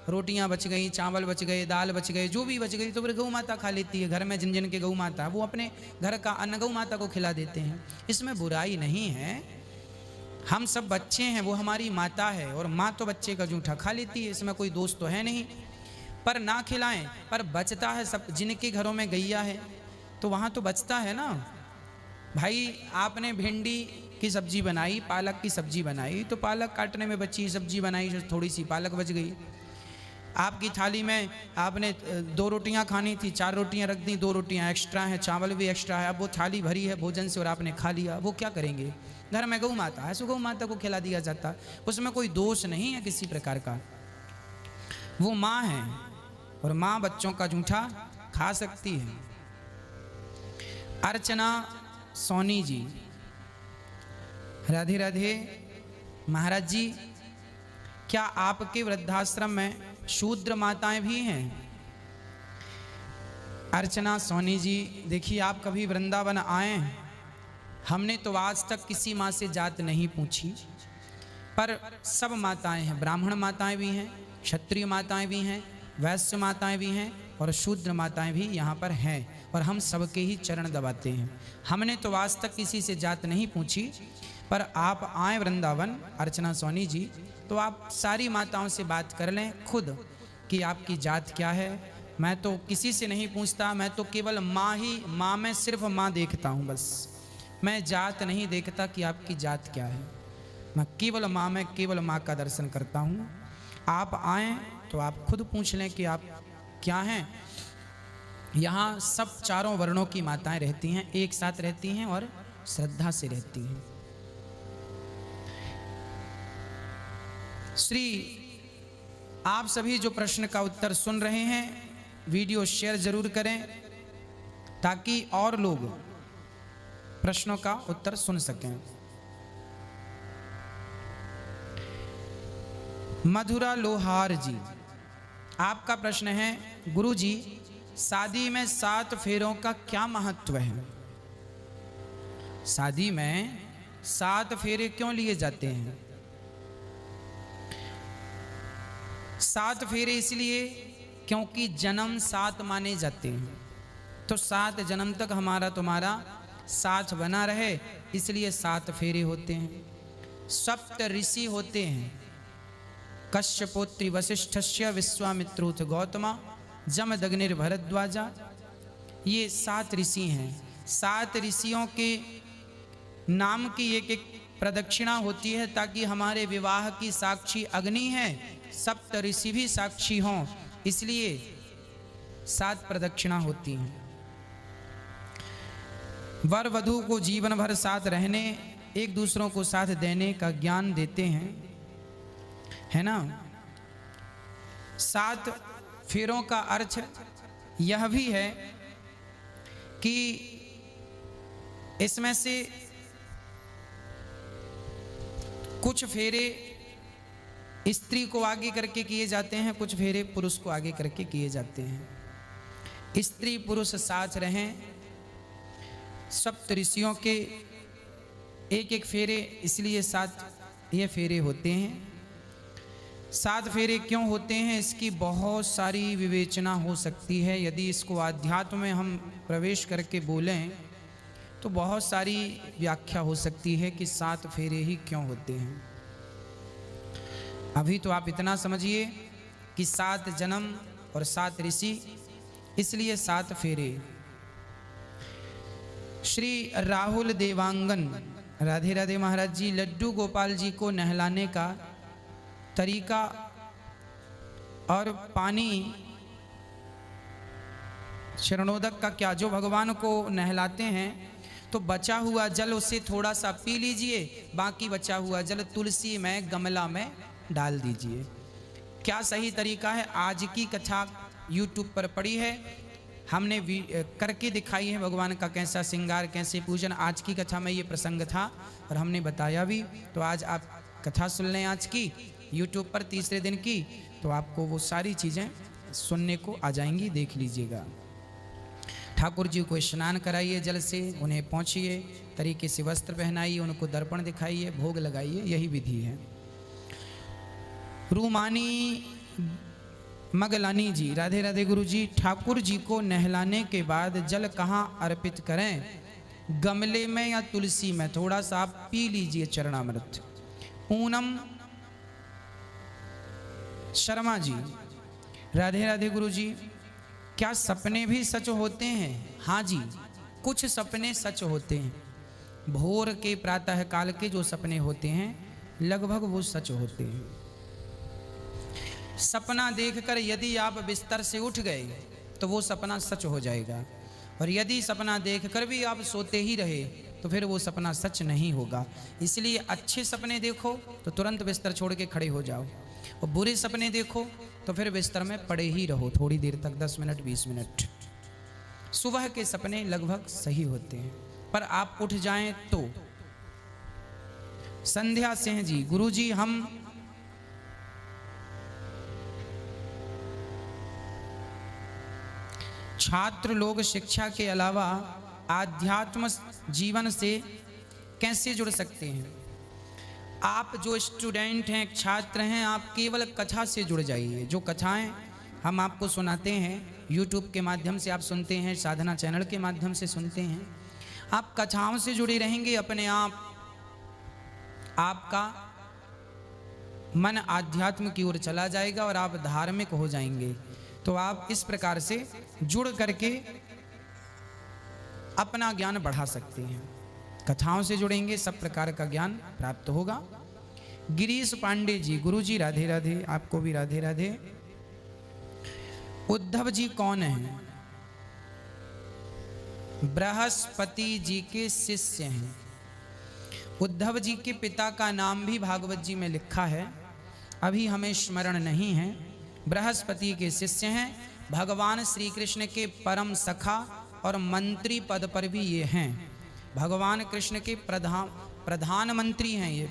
रोटियां बच गई, चावल बच गए, दाल बच गए, जो भी बच गई, तो फिर गौ माता खा लेती है। घर में जिन जिन के गौ माता, वो अपने घर का अन्न गौ माता को खिला देते हैं। इसमें बुराई नहीं है। हम सब बच्चे हैं, वो हमारी माता है, और माँ तो बच्चे का जूठा खा लेती है, इसमें कोई दोष तो है नहीं। पर ना खिलाएं, पर बचता है। सब जिनके घरों में गैया है तो वहाँ तो बचता है ना। भाई, आपने भिंडी की सब्जी बनाई, पालक की सब्जी बनाई, तो पालक काटने में बची, सब्जी बनाई, थोड़ी सी पालक बच गई। आपकी थाली में आपने 2 रोटियां खानी थी, 4 रोटियां रख दी, 2 रोटियां एक्स्ट्रा हैं, चावल भी एक्स्ट्रा है। अब वो थाली भरी है भोजन से और आपने खा लिया, वो क्या करेंगे? घर में गौ माता है, सो गौ माता को खिला दिया जाता, उसमें कोई दोष नहीं है किसी प्रकार का। वो माँ है और माँ बच्चों का जूठा खा सकती है। अर्चना सोनी जी, राधे राधे महाराज जी, क्या आपके वृद्धाश्रम में शूद्र माताएं भी हैं? अर्चना सोनी जी, देखिए, आप कभी वृंदावन आए? हमने तो आज तक किसी माँ से जात नहीं पूछी, पर सब माताएं हैं, ब्राह्मण माताएं भी हैं, क्षत्रिय माताएं भी हैं, वैश्य माताएं भी हैं और शूद्र माताएं भी यहाँ पर हैं और हम सबके ही चरण दबाते हैं। हमने तो आज तक किसी से जात नहीं पूछी, पर आप आए वृंदावन अर्चना सोनी जी, तो आप सारी माताओं से बात कर लें खुद कि आपकी जात क्या है। मैं तो किसी से नहीं पूछता, मैं तो केवल माँ में सिर्फ माँ देखता हूँ बस। मैं जात नहीं देखता कि आपकी जात क्या है, मैं केवल माँ में केवल माँ का दर्शन करता हूँ। आप आएँ तो आप खुद पूछ लें कि आप क्या हैं। यहाँ सब चारों वर्णों की माताएं रहती हैं, एक साथ रहती हैं और श्रद्धा से रहती हैं। श्री आप सभी जो प्रश्न का उत्तर सुन रहे हैं, वीडियो शेयर जरूर करें ताकि और लोग प्रश्नों का उत्तर सुन सकें। मधुरा लोहार जी, आपका प्रश्न है, गुरु जी शादी में 7 फेरों का क्या महत्व है? शादी में 7 फेरे क्यों लिए जाते हैं? 7 फेरे इसलिए क्योंकि जन्म 7 माने जाते हैं, तो 7 जन्म तक हमारा तुम्हारा साथ बना रहे, इसलिए 7 फेरे होते हैं। 7 ऋषि होते हैं, कश्यपोत्री वशिष्ठस्य विश्वामित्रोथ गौतमा जमदग्निर भरद्वाजा, ये 7 ऋषि हैं। 7 ऋषियों के नाम की एक एक प्रदक्षिणा होती है ताकि हमारे विवाह की साक्षी अग्नि है, 7 ऋषि भी साक्षी हों, इसलिए 7 प्रदक्षिणा होती हैं। वर वधू को जीवन भर साथ रहने, एक दूसरों को साथ देने का ज्ञान देते हैं, है ना। 7 फेरों का अर्थ यह भी है कि इसमें से कुछ फेरे स्त्री को आगे करके किए जाते हैं, कुछ फेरे पुरुष को आगे करके किए जाते हैं। स्त्री पुरुष साथ रहें, 7 ऋषियों के एक एक फेरे, इसलिए 7 ये फेरे होते हैं। 7 फेरे क्यों होते हैं, इसकी बहुत सारी विवेचना हो सकती है। यदि इसको आध्यात्म में हम प्रवेश करके बोलें तो बहुत सारी व्याख्या हो सकती है कि 7 फेरे ही क्यों होते हैं। अभी तो आप इतना समझिए कि 7 जन्म और 7 ऋषि, इसलिए 7 फेरे। श्री राहुल देवांगन, राधे राधे महाराज जी, लड्डू गोपाल जी को नहलाने का तरीका और पानी शरणोदक का क्या, जो भगवान को नहलाते हैं तो बचा हुआ जल उसे थोड़ा सा पी लीजिए, बाकी बचा हुआ जल तुलसी में गमला में डाल दीजिए। क्या सही तरीका है? आज की कथा YouTube पर पड़ी है, हमने करके दिखाई है भगवान का कैसा श्रृंगार, कैसे पूजन। आज की कथा में ये प्रसंग था और हमने बताया भी। तो आज आप कथा सुन लें आज की YouTube पर तीसरे दिन की, तो आपको वो सारी चीज़ें सुनने को आ जाएंगी, देख लीजिएगा। ठाकुर जी को स्नान कराइए जल से, उन्हें पहुँचिए, तरीके से वस्त्र पहनाइए, उनको दर्पण दिखाइए, भोग लगाइए, यही विधि है। रूमानी मगलानी जी, राधे राधे गुरु जी, ठाकुर जी को नहलाने के बाद जल कहाँ अर्पित करें, गमले में या तुलसी में? थोड़ा सा आप पी लीजिए चरणामृत। पूनम शर्मा जी, राधे राधे गुरु जी, क्या सपने भी सच होते हैं? हाँ जी, कुछ सपने सच होते हैं। भोर के प्रातः काल के जो सपने होते हैं लगभग वो सच होते हैं। सपना देखकर यदि आप बिस्तर से उठ गए तो वो सपना सच हो जाएगा, और यदि सपना देखकर भी आप सोते ही रहे तो फिर वो सपना सच नहीं होगा। इसलिए अच्छे सपने देखो तो तुरंत बिस्तर छोड़ के खड़े हो जाओ, और बुरे सपने देखो तो फिर बिस्तर में पड़े ही रहो थोड़ी देर तक, 10 मिनट 20 मिनट। सुबह के सपने लगभग सही होते हैं, पर आप उठ जाएं तो। संध्या सिंह जी, गुरुजी हम छात्र लोग शिक्षा के अलावा आध्यात्म जीवन से कैसे जुड़ सकते हैं? आप जो स्टूडेंट हैं, छात्र हैं, आप केवल कथा से जुड़ जाइए। जो कथाएं हम आपको सुनाते हैं, यूट्यूब के माध्यम से आप सुनते हैं, साधना चैनल के माध्यम से सुनते हैं, आप कथाओं से जुड़े रहेंगे, अपने आप आपका मन आध्यात्म की ओर चला जाएगा और आप धार्मिक हो जाएंगे। तो आप इस प्रकार से जुड़ करके अपना ज्ञान बढ़ा सकते हैं। कथाओं से जुड़ेंगे, सब प्रकार का ज्ञान प्राप्त होगा। गिरीश पांडे जी, गुरु जी राधे राधे, आपको भी राधे राधे। उद्धव जी कौन हैं? बृहस्पति जी के शिष्य हैं। उद्धव जी के पिता का नाम भी भागवत जी में लिखा है, अभी हमें स्मरण नहीं है। बृहस्पति के शिष्य हैं, भगवान श्री कृष्ण के परम सखा और मंत्री पद पर भी ये हैं। भगवान कृष्ण के प्रधानमंत्री हैं, ये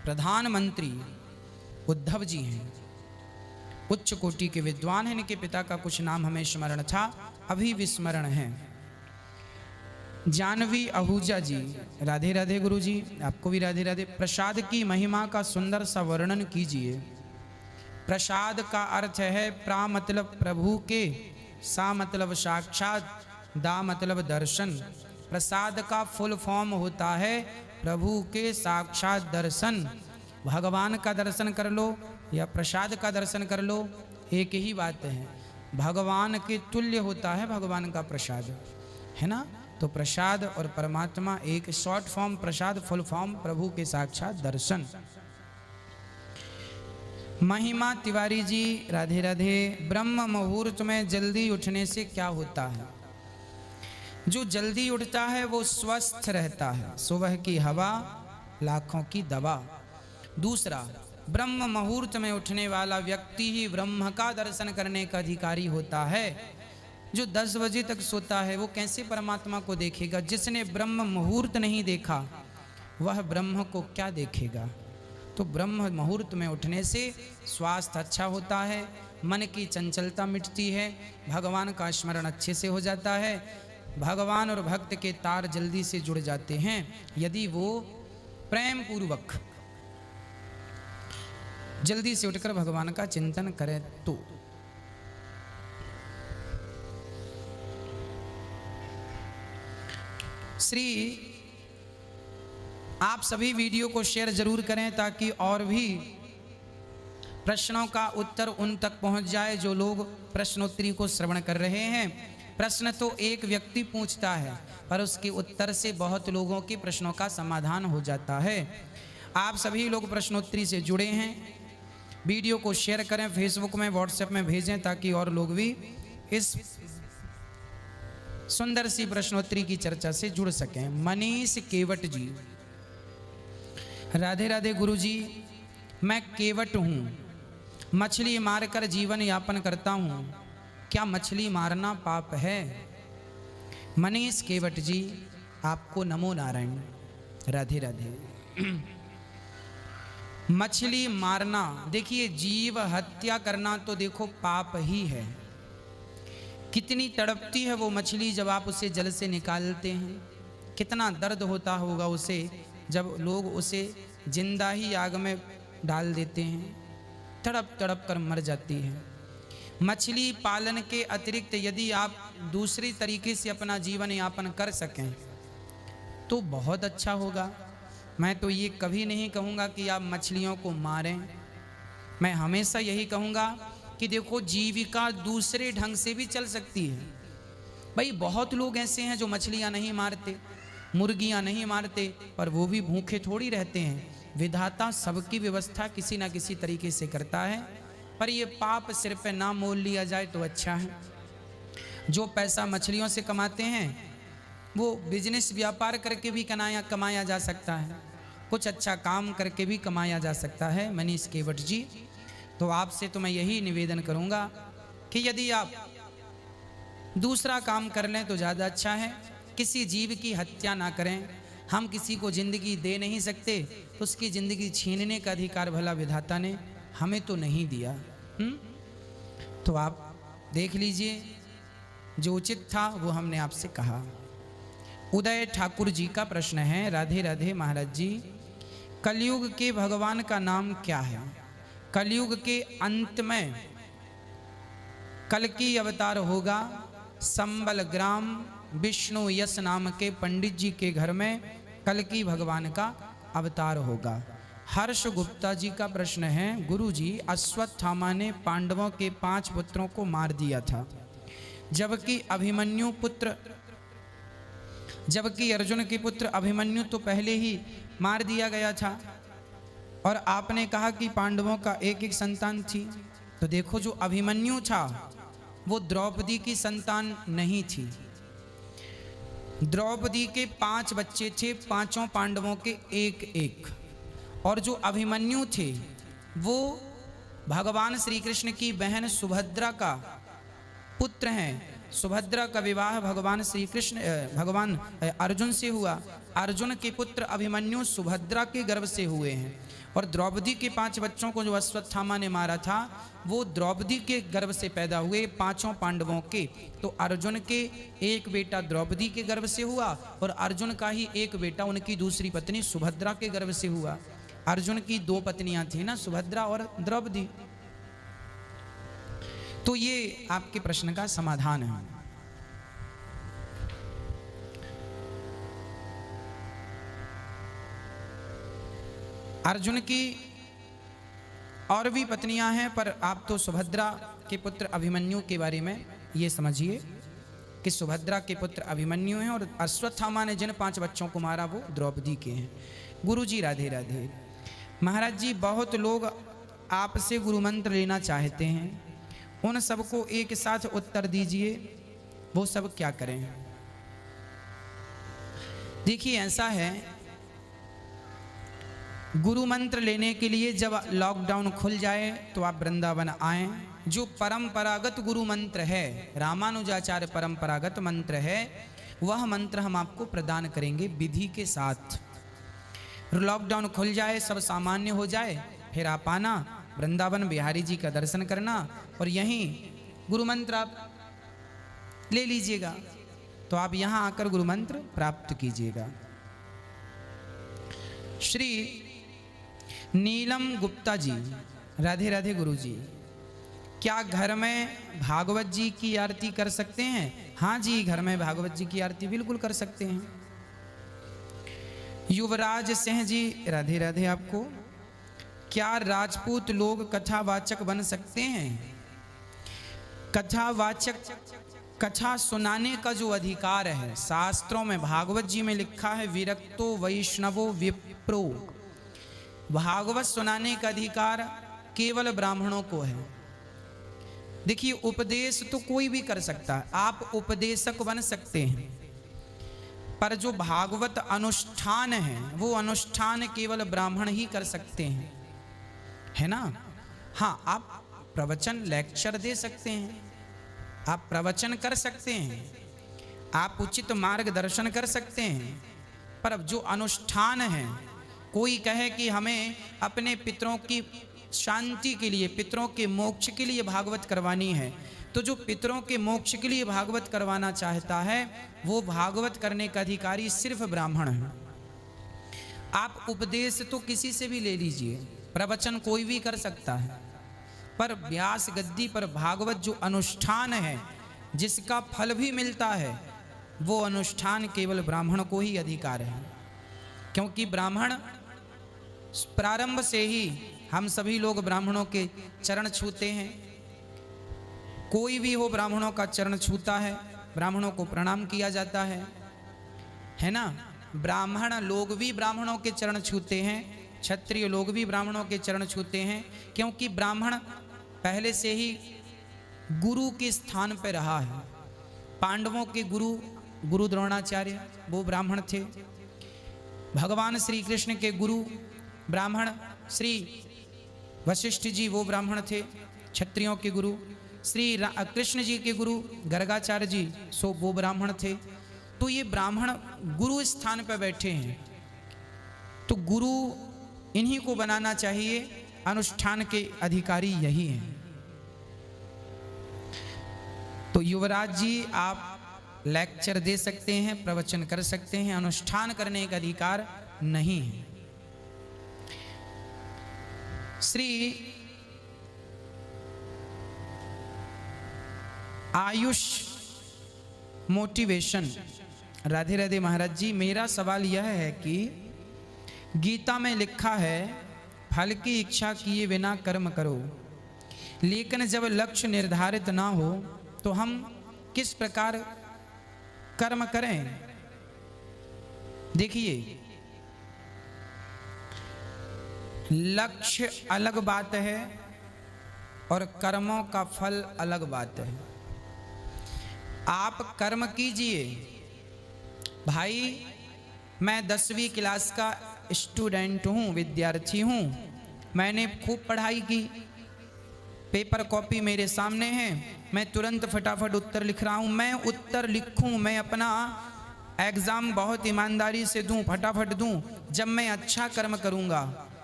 प्रधानमंत्री उद्धव जी हैं। उच्च कोटि के विद्वान हैं। इनके पिता का कुछ नाम हमें स्मरण था, अभी विस्मरण है। जानवी आहूजा जी, राधे राधे गुरु जी, आपको भी राधे राधे। प्रसाद की महिमा का सुंदर सा वर्णन कीजिए। प्रसाद का अर्थ है प्रा मतलब प्रभु के, सा मतलब साक्षात, दा मतलब दर्शन। प्रसाद का फुल फॉर्म होता है प्रभु के साक्षात दर्शन। भगवान का दर्शन कर लो या प्रसाद का दर्शन कर लो, एक ही बात है। भगवान के तुल्य होता है भगवान का प्रसाद, है ना। तो प्रसाद और परमात्मा एक, शॉर्ट फॉर्म प्रसाद, फुल फॉर्म प्रभु के साक्षात दर्शन। महिमा तिवारी जी राधे राधे। ब्रह्म मुहूर्त में जल्दी उठने से क्या होता है? जो जल्दी उठता है वो स्वस्थ रहता है, सुबह की हवा लाखों की दवा। दूसरा, ब्रह्म मुहूर्त में उठने वाला व्यक्ति ही ब्रह्म का दर्शन करने का अधिकारी होता है। जो 10 बजे तक सोता है वो कैसे परमात्मा को देखेगा? जिसने ब्रह्म मुहूर्त नहीं देखा वह ब्रह्म को क्या देखेगा? तो ब्रह्म मुहूर्त में उठने से स्वास्थ्य अच्छा होता है, मन की चंचलता मिटती है, भगवान का स्मरण अच्छे से हो जाता है, भगवान और भक्त के तार जल्दी से जुड़ जाते हैं यदि वो प्रेम पूर्वक जल्दी से उठकर भगवान का चिंतन करें तो। श्री आप सभी वीडियो को शेयर जरूर करें ताकि और भी प्रश्नों का उत्तर उन तक पहुंच जाए जो लोग प्रश्नोत्तरी को श्रवण कर रहे हैं। प्रश्न तो एक व्यक्ति पूछता है पर उसके उत्तर से बहुत लोगों के प्रश्नों का समाधान हो जाता है। आप सभी लोग प्रश्नोत्तरी से जुड़े हैं, वीडियो को शेयर करें, फेसबुक में, व्हाट्सएप में भेजें ताकि और लोग भी इस सुंदर सी प्रश्नोत्तरी की चर्चा से जुड़ सकें। मनीष केवट जी, राधे राधे गुरु जी। मैं केवट हूँ, मछली मारकर जीवन यापन करता हूँ, क्या मछली मारना पाप है? मनीष केवट जी, आपको नमो नारायण, राधे राधे। मछली मारना, देखिए जीव हत्या करना तो देखो पाप ही है। कितनी तड़पती है वो मछली जब आप उसे जल से निकालते हैं, कितना दर्द होता होगा उसे जब लोग उसे जिंदा ही आग में डाल देते हैं, तड़प तड़प कर मर जाती है। मछली पालन के अतिरिक्त यदि आप दूसरी तरीके से अपना जीवन यापन कर सकें तो बहुत अच्छा होगा। मैं तो ये कभी नहीं कहूँगा कि आप मछलियों को मारें, मैं हमेशा यही कहूँगा कि देखो जीविका दूसरे ढंग से भी चल सकती है। भाई बहुत लोग ऐसे हैं जो मछलियाँ नहीं मारते, मुर्गियाँ नहीं मारते, पर वो भी भूखे थोड़ी रहते हैं। विधाता सबकी व्यवस्था किसी ना किसी तरीके से करता है, पर ये पाप सिर पे ना मोल लिया जाए तो अच्छा है। जो पैसा मछलियों से कमाते हैं वो बिजनेस व्यापार करके भी कमाया जा सकता है, कुछ अच्छा काम करके भी कमाया जा सकता है। मनीष केवट जी, तो आपसे तो मैं यही निवेदन करूंगा कि यदि आप दूसरा काम कर लें तो ज़्यादा अच्छा है। किसी जीव की हत्या ना करें। हम किसी को ज़िंदगी दे नहीं सकते तो उसकी ज़िंदगी छीनने का अधिकार भला विधाता ने हमें तो नहीं दिया। तो आप देख लीजिए, जो उचित था वो हमने आपसे कहा। उदय ठाकुर जी का प्रश्न है, राधे राधे महाराज जी। कलयुग के भगवान का नाम क्या है? कलयुग के अंत में कल्कि अवतार होगा। संबल ग्राम विष्णु यश नाम के पंडित जी के घर में कल्कि भगवान का अवतार होगा। हर्ष गुप्ता जी का प्रश्न है, गुरुजी अश्वत्थामा ने पांडवों के 5 पुत्रों को मार दिया था, जबकि अर्जुन के पुत्र अभिमन्यु तो पहले ही मार दिया गया था, और आपने कहा कि पांडवों का एक एक संतान थी। तो देखो, जो अभिमन्यु था वो द्रौपदी की संतान नहीं थी। द्रौपदी के 5 बच्चे थे, 5 पांडवों के एक एक, और जो अभिमन्यु थे वो भगवान श्री कृष्ण की बहन सुभद्रा का पुत्र हैं। सुभद्रा का विवाह भगवान अर्जुन से हुआ। अर्जुन के पुत्र अभिमन्यु सुभद्रा के गर्भ से हुए हैं। और द्रौपदी के 5 बच्चों को जो अश्वत्थामा ने मारा था वो द्रौपदी के गर्भ से पैदा हुए 5 पांडवों के। तो अर्जुन के एक बेटा द्रौपदी के गर्भ से हुआ, और अर्जुन का ही एक बेटा उनकी दूसरी पत्नी सुभद्रा के गर्भ से हुआ। अर्जुन की 2 पत्नियां थी ना, सुभद्रा और द्रौपदी। तो ये आपके प्रश्न का समाधान है। अर्जुन की और भी पत्नियां हैं, पर आप तो सुभद्रा के पुत्र अभिमन्यु के बारे में ये समझिए कि सुभद्रा के पुत्र अभिमन्यु हैं, और अश्वत्थामा ने जिन 5 बच्चों को मारा वो द्रौपदी के हैं। गुरुजी राधे राधे। महाराज जी, बहुत लोग आपसे गुरु मंत्र लेना चाहते हैं, उन सबको एक साथ उत्तर दीजिए, वो सब क्या करें? देखिए, ऐसा है, गुरु मंत्र लेने के लिए जब लॉकडाउन खुल जाए तो आप वृंदावन आएं। जो परंपरागत गुरु मंत्र है, रामानुजाचार्य परंपरागत मंत्र है, वह मंत्र हम आपको प्रदान करेंगे विधि के साथ। लॉकडाउन खुल जाए, सब सामान्य हो जाए, फिर आप आना, वृंदावन बिहारी जी का दर्शन करना, और यहीं गुरु मंत्र आप ले लीजिएगा। तो आप यहां आकर गुरु मंत्र प्राप्त कीजिएगा। श्री नीलम गुप्ता जी, राधे राधे। गुरु जी, क्या घर में भागवत जी की आरती कर सकते हैं? हाँ जी, घर में भागवत जी की आरती बिल्कुल कर सकते हैं। युवराज सिंह जी, राधे राधे आपको। क्या राजपूत लोग कथावाचक बन सकते हैं? कथावाचक, कथा सुनाने का जो अधिकार है, शास्त्रों में भागवत जी में लिखा है, विरक्तो वैष्णवो विप्रो। भागवत सुनाने का अधिकार केवल ब्राह्मणों को है। देखिए, उपदेश तो कोई भी कर सकता है, आप उपदेशक बन सकते हैं, पर जो भागवत अनुष्ठान है वो अनुष्ठान केवल ब्राह्मण ही कर सकते हैं, है ना? हाँ, आप प्रवचन लेक्चर दे सकते हैं, आप प्रवचन कर सकते हैं, आप उचित मार्गदर्शन कर सकते हैं, पर अब जो अनुष्ठान है, कोई कहे कि हमें अपने पितरों की शांति के लिए, पितरों के मोक्ष के लिए भागवत करवानी है, तो जो पितरों के मोक्ष के लिए भागवत करवाना चाहता है वो भागवत करने का अधिकारी सिर्फ ब्राह्मण है। आप उपदेश तो किसी से भी ले लीजिए, प्रवचन कोई भी कर सकता है, पर व्यास गद्दी पर भागवत जो अनुष्ठान है, जिसका फल भी मिलता है, वो अनुष्ठान केवल ब्राह्मण को ही अधिकार है। क्योंकि ब्राह्मण प्रारंभ से ही, हम सभी लोग ब्राह्मणों के चरण छूते हैं, कोई भी हो ब्राह्मणों का चरण छूता है, ब्राह्मणों को प्रणाम किया जाता है ना? ब्राह्मण लोग भी ब्राह्मणों के चरण छूते हैं, क्षत्रिय लोग भी ब्राह्मणों के चरण छूते हैं, क्योंकि ब्राह्मण पहले से ही गुरु के स्थान पर रहा है। पांडवों के गुरु द्रोणाचार्य वो ब्राह्मण थे, भगवान श्री कृष्ण के गुरु ब्राह्मण श्री वशिष्ठ जी वो ब्राह्मण थे, क्षत्रियों के गुरु। श्री कृष्ण जी के गुरु गर्गाचार्य जी सो वो ब्राह्मण थे। तो ये ब्राह्मण गुरु स्थान पर बैठे हैं, तो गुरु इन्हीं को बनाना चाहिए, अनुष्ठान के अधिकारी यही हैं। तो युवराज जी, आप लेक्चर दे सकते हैं, प्रवचन कर सकते हैं, अनुष्ठान करने का अधिकार नहीं है। श्री आयुष मोटिवेशन। राधे राधे महाराज जी, मेरा सवाल यह है कि गीता में लिखा है फल की इच्छा किए बिना कर्म करो, लेकिन जब लक्ष्य निर्धारित ना हो तो हम किस प्रकार कर्म करें? देखिए, लक्ष्य अलग बात है और कर्मों का फल अलग बात है। आप कर्म कीजिए। भाई, मैं 10वीं क्लास का स्टूडेंट हूँ, विद्यार्थी हूँ। मैंने खूब पढ़ाई की, पेपर कॉपी मेरे सामने है, मैं तुरंत फटाफट उत्तर लिख रहा हूँ। मैं उत्तर लिखूँ, मैं अपना एग्ज़ाम बहुत ईमानदारी से दूँ, फटाफट दूँ। जब मैं अच्छा कर्म करूँगा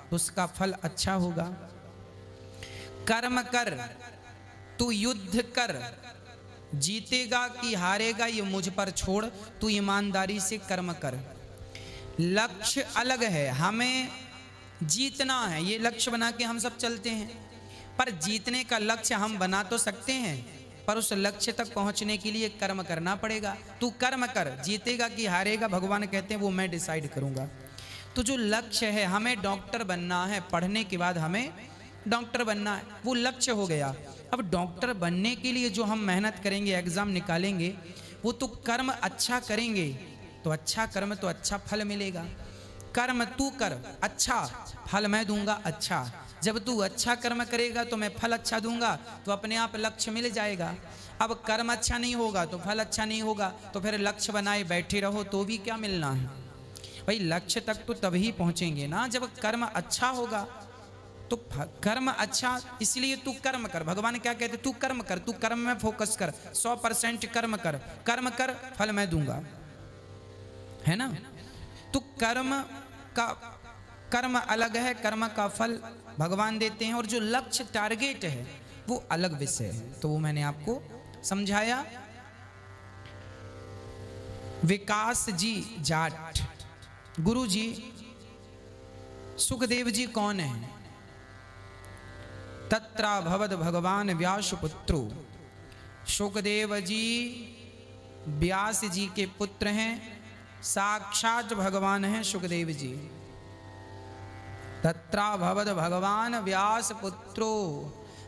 तो उसका फल अच्छा होगा। कर्म कर, तू युद्ध कर, जीतेगा कि हारेगा ये मुझ पर छोड़, तू ईमानदारी से कर्म कर। लक्ष्य अलग है, हमें जीतना है, ये लक्ष्य बना के हम सब चलते हैं। पर जीतने का लक्ष्य हम बना तो सकते हैं, पर उस लक्ष्य तक पहुंचने के लिए कर्म करना पड़ेगा। तू कर्म कर, जीतेगा कि हारेगा भगवान कहते हैं वो मैं डिसाइड करूंगा। तो जो लक्ष्य है, हमें डॉक्टर बनना है, पढ़ने के बाद हमें डॉक्टर बनना है, वो लक्ष्य हो गया। अब डॉक्टर बनने के लिए जो हम मेहनत करेंगे, एग्जाम निकालेंगे, वो तो कर्म अच्छा करेंगे तो अच्छा कर्म तो अच्छा फल मिलेगा। कर्म तू कर, अच्छा फल मैं दूंगा अच्छा। जब तू अच्छा कर्म करेगा तो मैं फल अच्छा दूंगा, तो अपने आप लक्ष्य मिल जाएगा। अब कर्म अच्छा नहीं होगा तो फल अच्छा नहीं होगा, तो फिर लक्ष्य बनाए बैठे रहो तो भी क्या मिलना है भाई। लक्ष्य तक तो तभी पहुंचेंगे ना जब कर्म अच्छा होगा। तो कर्म अच्छा, इसलिए तू कर्म कर। भगवान क्या कहते, तू कर्म कर, तू कर्म में फोकस कर, 100% कर्म कर, कर्म कर, फल मैं दूंगा, है ना। तो कर्म अलग है, कर्म का फल भगवान देते हैं, और जो लक्ष्य टारगेट है वो अलग विषय है। तो वो मैंने आपको समझाया। विकास जी जाट, गुरु जी, सुखदेव जी कौन है? तत्रा भवद भगवान व्यास पुत्रो। सुखदेव जी व्यास जी के पुत्र हैं, साक्षात भगवान हैं सुखदेव जी। तत्रा भवद भगवान व्यास पुत्रो,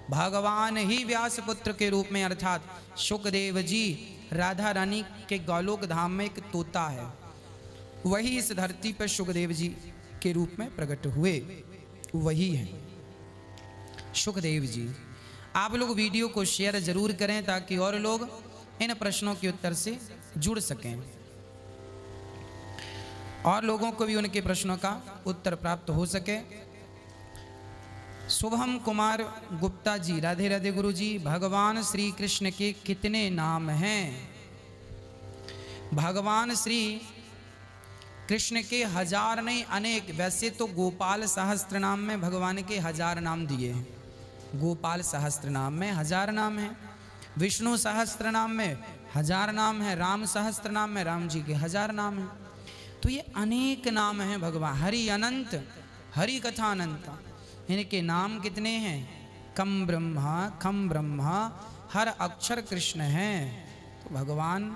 भगवान ही व्यास पुत्र के रूप में, अर्थात सुखदेव जी राधा रानी के गोलोक धाम में एक तोता है, वही इस धरती पर सुखदेव जी के रूप में प्रकट हुए, वही है सुखदेव जी। आप लोग वीडियो को शेयर जरूर करें ताकि और लोग इन प्रश्नों के उत्तर से जुड़ सकें और लोगों को भी उनके प्रश्नों का उत्तर प्राप्त हो सके। शुभम कुमार गुप्ता जी, राधे राधे गुरु जी। भगवान श्री कृष्ण के कितने नाम हैं? भगवान श्री कृष्ण के 1000 नहीं अनेक, वैसे तो गोपाल सहस्त्र नाम में भगवान के 1000 नाम दिए हैं। गोपाल सहस्त्र नाम में 1000 नाम हैं, विष्णु सहस्त्र नाम में 1000 नाम है, राम सहस्त्र नाम में राम जी के 1000 नाम हैं। तो ये अनेक नाम हैं भगवान। हरि अनंत, हरि कथा अनंत, इनके नाम कितने हैं? कम ब्रह्मा, हर अक्षर कृष्ण हैं। तो भगवान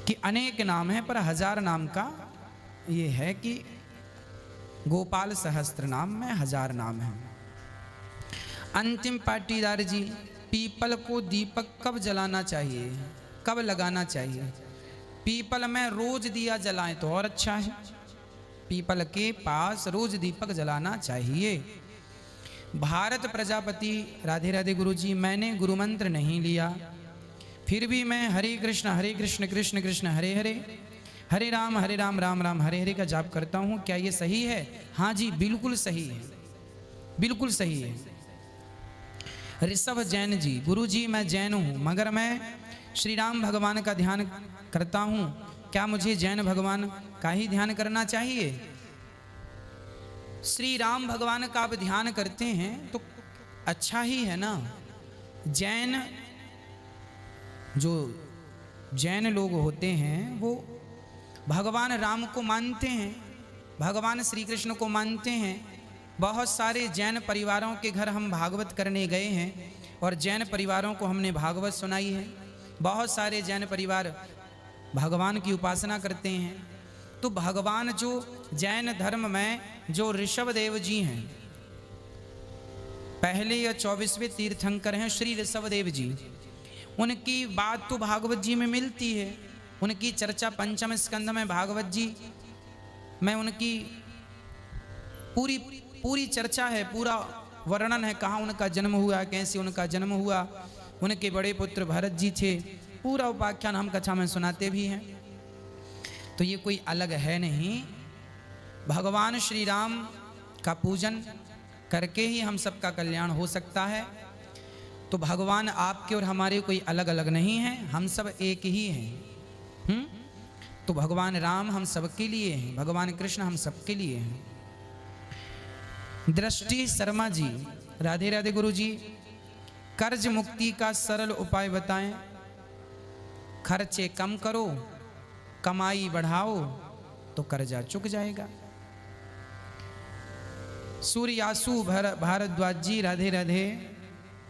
के अनेक नाम हैं, पर 1000 नाम का ये है कि गोपाल सहस्त्र नाम में 1000 नाम हैं। अंतिम पाटीदार जी, पीपल को दीपक कब जलाना चाहिए, कब लगाना चाहिए? पीपल में रोज दिया जलाएं तो और अच्छा है। पीपल के पास रोज दीपक जलाना चाहिए। भारत प्रजापति, राधे राधे गुरु जी, मैंने गुरु मंत्र नहीं लिया, फिर भी मैं हरे कृष्ण कृष्ण कृष्ण हरे हरे, हरे राम राम राम हरे हरे का जाप करता हूँ। क्या ये सही है? हाँ जी, बिल्कुल सही है, बिल्कुल सही है। ऋषभ जैन जी, गुरु जी मैं जैन हूँ मगर मैं श्री राम भगवान का ध्यान करता हूँ, क्या मुझे जैन भगवान का ही ध्यान करना चाहिए? श्री राम भगवान का आप ध्यान करते हैं तो अच्छा ही है ना। जैन, जो जैन लोग होते हैं वो भगवान राम को मानते हैं, भगवान श्री कृष्ण को मानते हैं, बहुत सारे जैन परिवारों के घर हम भागवत करने गए हैं और जैन परिवारों को हमने भागवत सुनाई है। बहुत सारे जैन परिवार भगवान की उपासना करते हैं। तो भगवान जो जैन धर्म में जो ऋषभदेव जी हैं, पहले या 24वें तीर्थंकर हैं श्री ऋषभदेव जी, उनकी बात तो भागवत जी में मिलती है। उनकी चर्चा पंचम स्कंध में भागवत जी में उनकी पूरी चर्चा है, पूरा वर्णन है, कहाँ उनका जन्म हुआ, कैसे उनका जन्म हुआ, उनके बड़े पुत्र भरत जी थे, पूरा उपाख्यान हम कथा में सुनाते भी हैं। तो ये कोई अलग है नहीं, भगवान श्री राम का पूजन करके ही हम सबका कल्याण हो सकता है। तो भगवान आपके और हमारे कोई अलग अलग नहीं हैं, हम सब एक ही हैं। तो भगवान राम हम सबके लिए हैं, भगवान कृष्ण हम सबके लिए हैं। दृष्टि शर्मा जी, राधे राधे गुरु जी, कर्ज मुक्ति का सरल उपाय बताएं। खर्चे कम करो, कमाई बढ़ाओ तो कर्जा चुक जाएगा। सूर्यासु भारद्वाज जी, राधे राधे,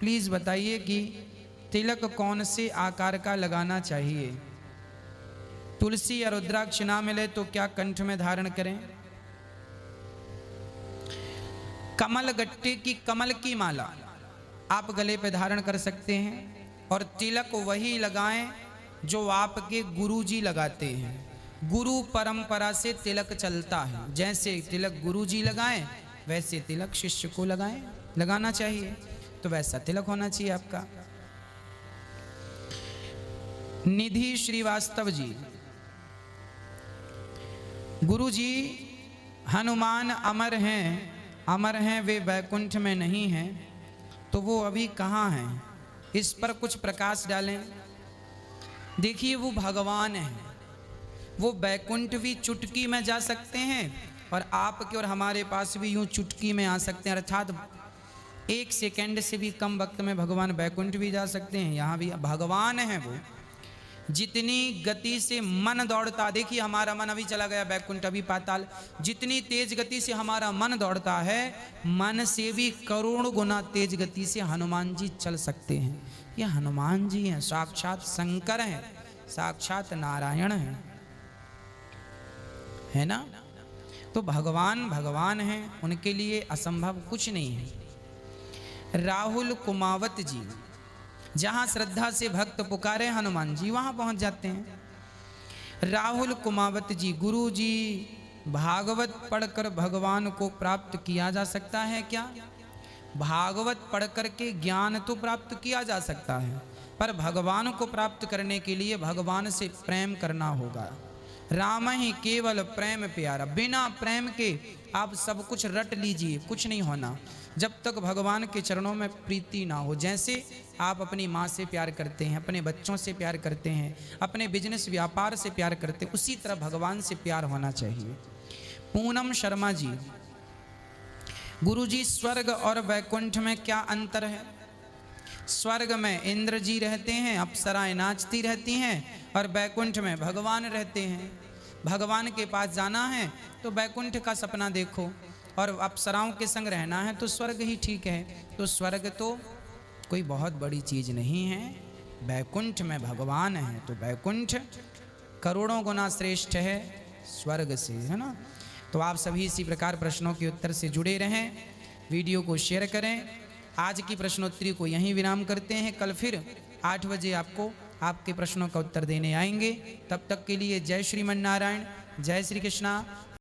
प्लीज बताइए कि तिलक कौन से आकार का लगाना चाहिए? तुलसी या रुद्राक्ष ना मिले तो क्या कंठ में धारण करें? कमल गट्टे की कमल की माला आप गले पे धारण कर सकते हैं और तिलक वही लगाएं जो आपके गुरु जी लगाते हैं। गुरु परंपरा से तिलक चलता है, जैसे तिलक गुरु जी लगाएं वैसे तिलक शिष्य को लगाना चाहिए। तो वैसा तिलक होना चाहिए आपका। निधि श्रीवास्तव जी, गुरु जी हनुमान अमर हैं वे वैकुंठ में नहीं हैं, तो वो अभी कहाँ हैं? इस पर कुछ प्रकाश डालें। देखिए वो भगवान हैं, वो वैकुंठ भी चुटकी में जा सकते हैं और आपके और हमारे पास भी यूं चुटकी में आ सकते हैं, अर्थात 1 सेकंड से भी कम वक्त में भगवान वैकुंठ भी जा सकते हैं। यहाँ भी भगवान हैं वो। जितनी गति से मन दौड़ता, देखिए हमारा मन अभी चला गया वैकुंठ, अभी पाताल, जितनी तेज गति से हमारा मन दौड़ता है, मन से भी करोड़ गुना तेज गति से हनुमान जी चल सकते हैं। ये हनुमान जी हैं, साक्षात शंकर हैं, साक्षात नारायण हैं, है ना? तो भगवान हैं, उनके लिए असंभव कुछ नहीं है। राहुल कुमावत जी, जहां श्रद्धा से भक्त पुकारे हनुमान जी वहां पहुंच जाते हैं। राहुल कुमावत जी, गुरु जी भागवत पढ़कर भगवान को प्राप्त किया जा सकता है क्या? भागवत पढ़कर के ज्ञान तो प्राप्त किया जा सकता है, पर भगवान को प्राप्त करने के लिए भगवान से प्रेम करना होगा। राम ही केवल प्रेम प्यारा, बिना प्रेम के आप सब कुछ रट लीजिए, कुछ नहीं होना जब तक भगवान के चरणों में प्रीति ना हो। जैसे आप अपनी माँ से प्यार करते हैं, अपने बच्चों से प्यार करते हैं, अपने बिजनेस व्यापार से प्यार करते हैं, उसी तरह भगवान से प्यार होना चाहिए। पूनम शर्मा जी, गुरु जी स्वर्ग और वैकुंठ में क्या अंतर है? स्वर्ग में इंद्र जी रहते हैं, अप्सराएं नाचती रहती हैं, और वैकुंठ में भगवान रहते हैं। भगवान के पास जाना है तो वैकुंठ का सपना देखो, और अप्सराओं के संग रहना है तो स्वर्ग ही ठीक है। तो स्वर्ग तो कोई बहुत बड़ी चीज़ नहीं है, वैकुंठ में भगवान है, तो वैकुंठ करोड़ों गुना श्रेष्ठ है स्वर्ग से, है ना? तो आप सभी इसी प्रकार प्रश्नों के उत्तर से जुड़े रहें, वीडियो को शेयर करें। आज की प्रश्नोत्तरी को यहीं विराम करते हैं, कल फिर 8 बजे आपको आपके प्रश्नों का उत्तर देने आएंगे। तब तक के लिए जय श्रीमन नारायण, जय श्री कृष्णा।